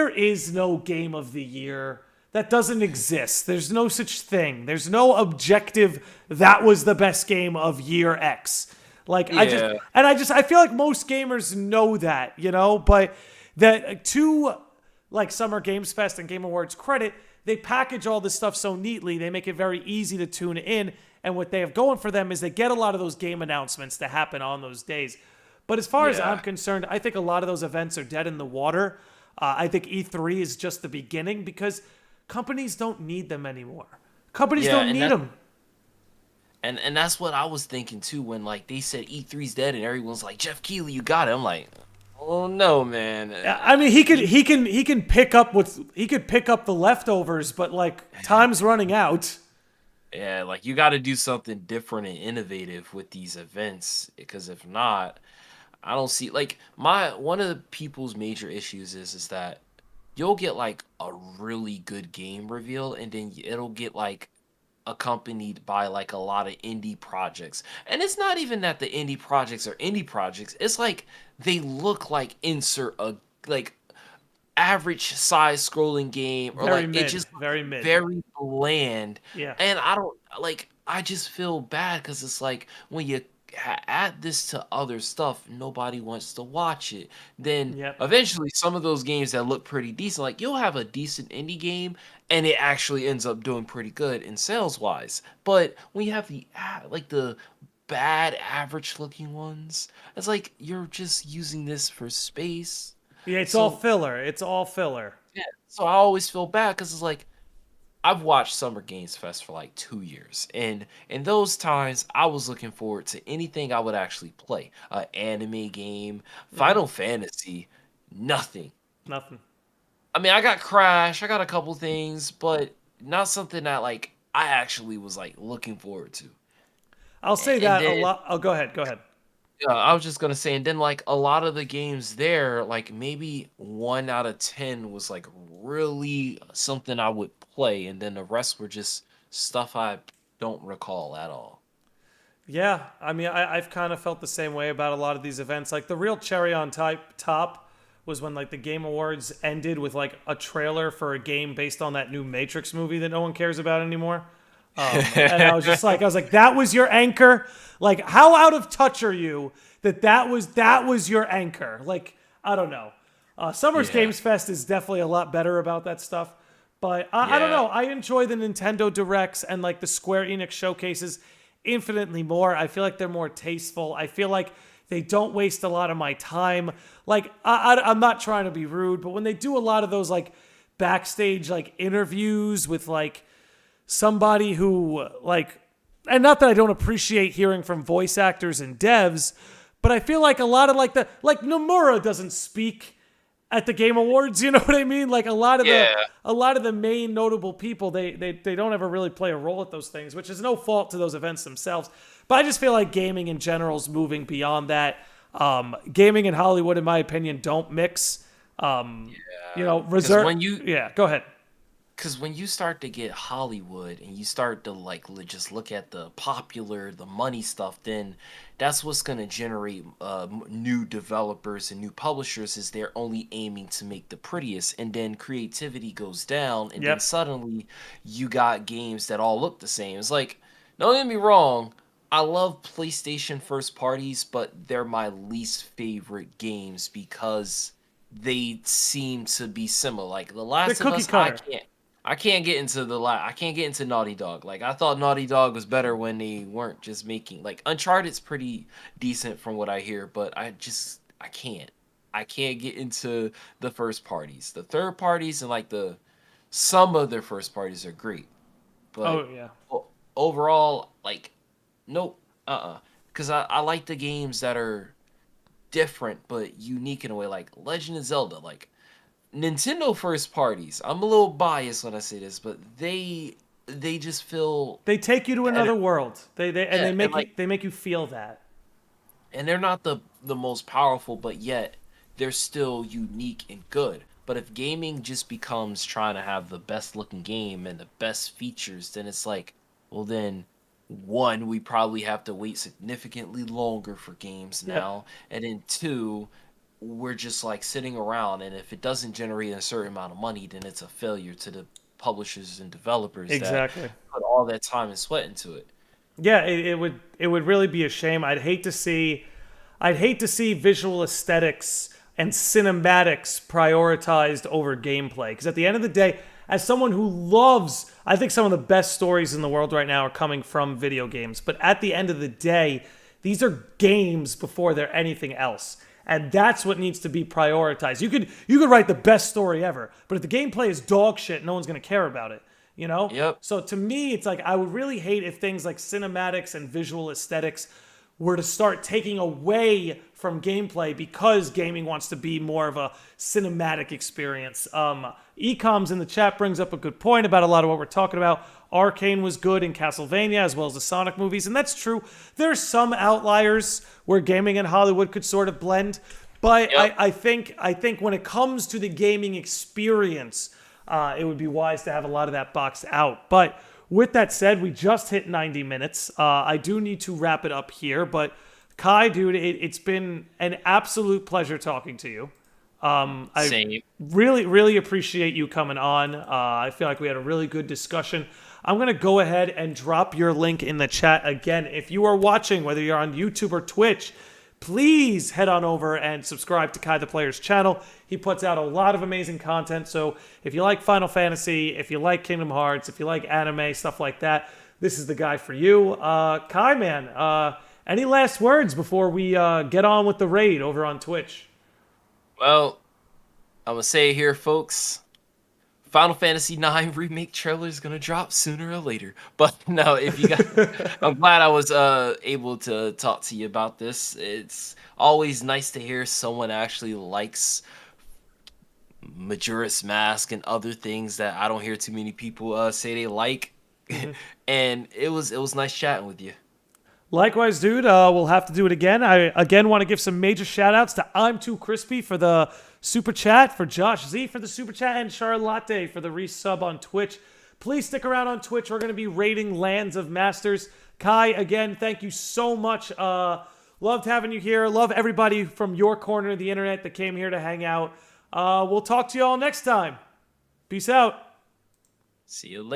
is no game of the year. That doesn't exist. There's no such thing. There's no objective, that was the best game of year X. Like, I feel like most gamers know that, you know? But that to, like, Summer Games Fest and Game Awards credit, they package all this stuff so neatly. They make it very easy to tune in. And what they have going for them is they get a lot of those game announcements to happen on those days. But as far as I'm concerned, I think a lot of those events are dead in the water. I think E3 is just the beginning because companies don't need them anymore. Companies don't need them. And that's what I was thinking too when like they said E3's dead and everyone's like, Jeff Keighley, you got it. I'm like, oh no, man. I mean, he can pick up the leftovers, but like time's running out. Yeah, like you got to do something different and innovative with these events because if not, I don't see like one of the people's major issues is that you'll get like a really good game reveal and then it'll get like accompanied by like a lot of indie projects. And it's not even that the indie projects are indie projects. It's like they look like insert a like average size scrolling game or very like mid, it just very mid, very bland. Yeah. And I just feel bad because it's like when you add this to other stuff, nobody wants to watch it. Then eventually some of those games that look pretty decent, like you'll have a decent indie game and it actually ends up doing pretty good in sales wise. But when you have the bad average looking ones, it's like you're just using this for space. Yeah, it's all filler. It's all filler. Yeah, so I always feel bad because it's like I've watched Summer Games Fest for like 2 years, and in those times I was looking forward to anything I would actually play. An anime game, Final Fantasy, nothing. Nothing. I mean, I got Crash, I got a couple things, but not something that like I actually was like looking forward to. I'll say that a lot. Oh, go ahead. Yeah, I was just gonna say, and then like a lot of the games there, like maybe 1 out of 10 was like really something I would play, and then the rest were just stuff I don't recall at all. Yeah, I mean, I've kind of felt the same way about a lot of these events. Like the real cherry on top was when like the Game Awards ended with like a trailer for a game based on that new Matrix movie that no one cares about anymore. And I was like, that was your anchor? Like, how out of touch are you that was your anchor? Like, I don't know. Summer's Games Fest is definitely a lot better about that stuff. But I don't know. I enjoy the Nintendo Directs and like the Square Enix showcases infinitely more. I feel like they're more tasteful. I feel like they don't waste a lot of my time. Like, I'm not trying to be rude, but when they do a lot of those like backstage like interviews with like somebody who like, and not that I don't appreciate hearing from voice actors and devs, but I feel like a lot of like Nomura doesn't speak at the Game Awards. You know what I mean? Like a lot of Yeah. the main notable people, they don't ever really play a role at those things, which is no fault to those events themselves. But I just feel like gaming in general is moving beyond that. Gaming and Hollywood, in my opinion, don't mix. Because when you Yeah, go ahead. Because when you start to get Hollywood and you start to like just look at the popular, the money stuff, then that's what's going to generate new developers and new publishers. Is they're only aiming to make the prettiest, and then creativity goes down, and then Yep. suddenly you got games that all look the same. It's like, don't get me wrong, I love PlayStation first parties, but they're my least favorite games because they seem to be similar. Like The They're Last of cookie Us, cutter. I can't get into I can't get into Naughty Dog. Like I thought Naughty Dog was better when they weren't just making like Uncharted's pretty decent from what I hear, but I can't. I can't get into the first parties. The third parties and like the some of their first parties are great, but Oh yeah. overall like nope. Cuz I like the games that are different but unique in a way like Legend of Zelda like Nintendo first parties. I'm a little biased when I say this, but they just feel They take you to and another world. They yeah, and make you like feel that. and they're not the most powerful, but yet they're still unique and good. But if gaming just becomes trying to have the best looking game and the best features, then it's like, well then one, we probably have to wait significantly longer for games Yep. now, and then two, we're just like sitting around, and if it doesn't generate a certain amount of money, then it's a failure to the publishers and developers that Exactly. put all that time and sweat into it. Yeah, it would really be a shame. I'd hate to see visual aesthetics and cinematics prioritized over gameplay. Because at the end of the day, as someone who loves, I think some of the best stories in the world right now are coming from video games. But at the end of the day, these are games before they're anything else. And that's what needs to be prioritized. You could write the best story ever, but if the gameplay is dog shit, no one's gonna care about it. You know? Yep. So to me, it's like I would really hate if things like cinematics and visual aesthetics were to start taking away from gameplay because gaming wants to be more of a cinematic experience. Ecoms in the chat brings up a good point about a lot of what we're talking about. Arcane was good in Castlevania as well as the Sonic movies, and that's true. There are some outliers where gaming and Hollywood could sort of blend, but Yep. I think when it comes to the gaming experience, it would be wise to have a lot of that boxed out. But with that said, we just hit 90 minutes. I do need to wrap it up here, but Kai, dude, it's been an absolute pleasure talking to you. I Same. really appreciate you coming on. I feel like we had a really good discussion. I'm going to go ahead and drop your link in the chat again. If you are watching, whether you're on YouTube or Twitch, please head on over and subscribe to Kai the Player's channel. He puts out a lot of amazing content. So if you like Final Fantasy, if you like Kingdom Hearts, if you like anime, stuff like that, this is the guy for you. Kai, man, any last words before we get on with the raid over on Twitch? Well, I'm gonna say it here, folks. Final Fantasy 9 Remake trailer is gonna drop sooner or later. But no, if you got, I'm glad I was able to talk to you about this. It's always nice to hear someone actually likes Majora's Mask and other things that I don't hear too many people say they like. And it was nice chatting with you. Likewise, dude. We'll have to do it again. I again want to give some major shout outs to I'm Too Crispy for the super chat, for Josh Z for the super chat, and Charlotte for the resub on Twitch. Please stick around on Twitch. We're going to be rating Lands of Masters. Kai, again, thank you so much. Loved having you here. Love everybody from your corner of the internet that came here to hang out. We'll talk to you all next time. Peace out. See you later.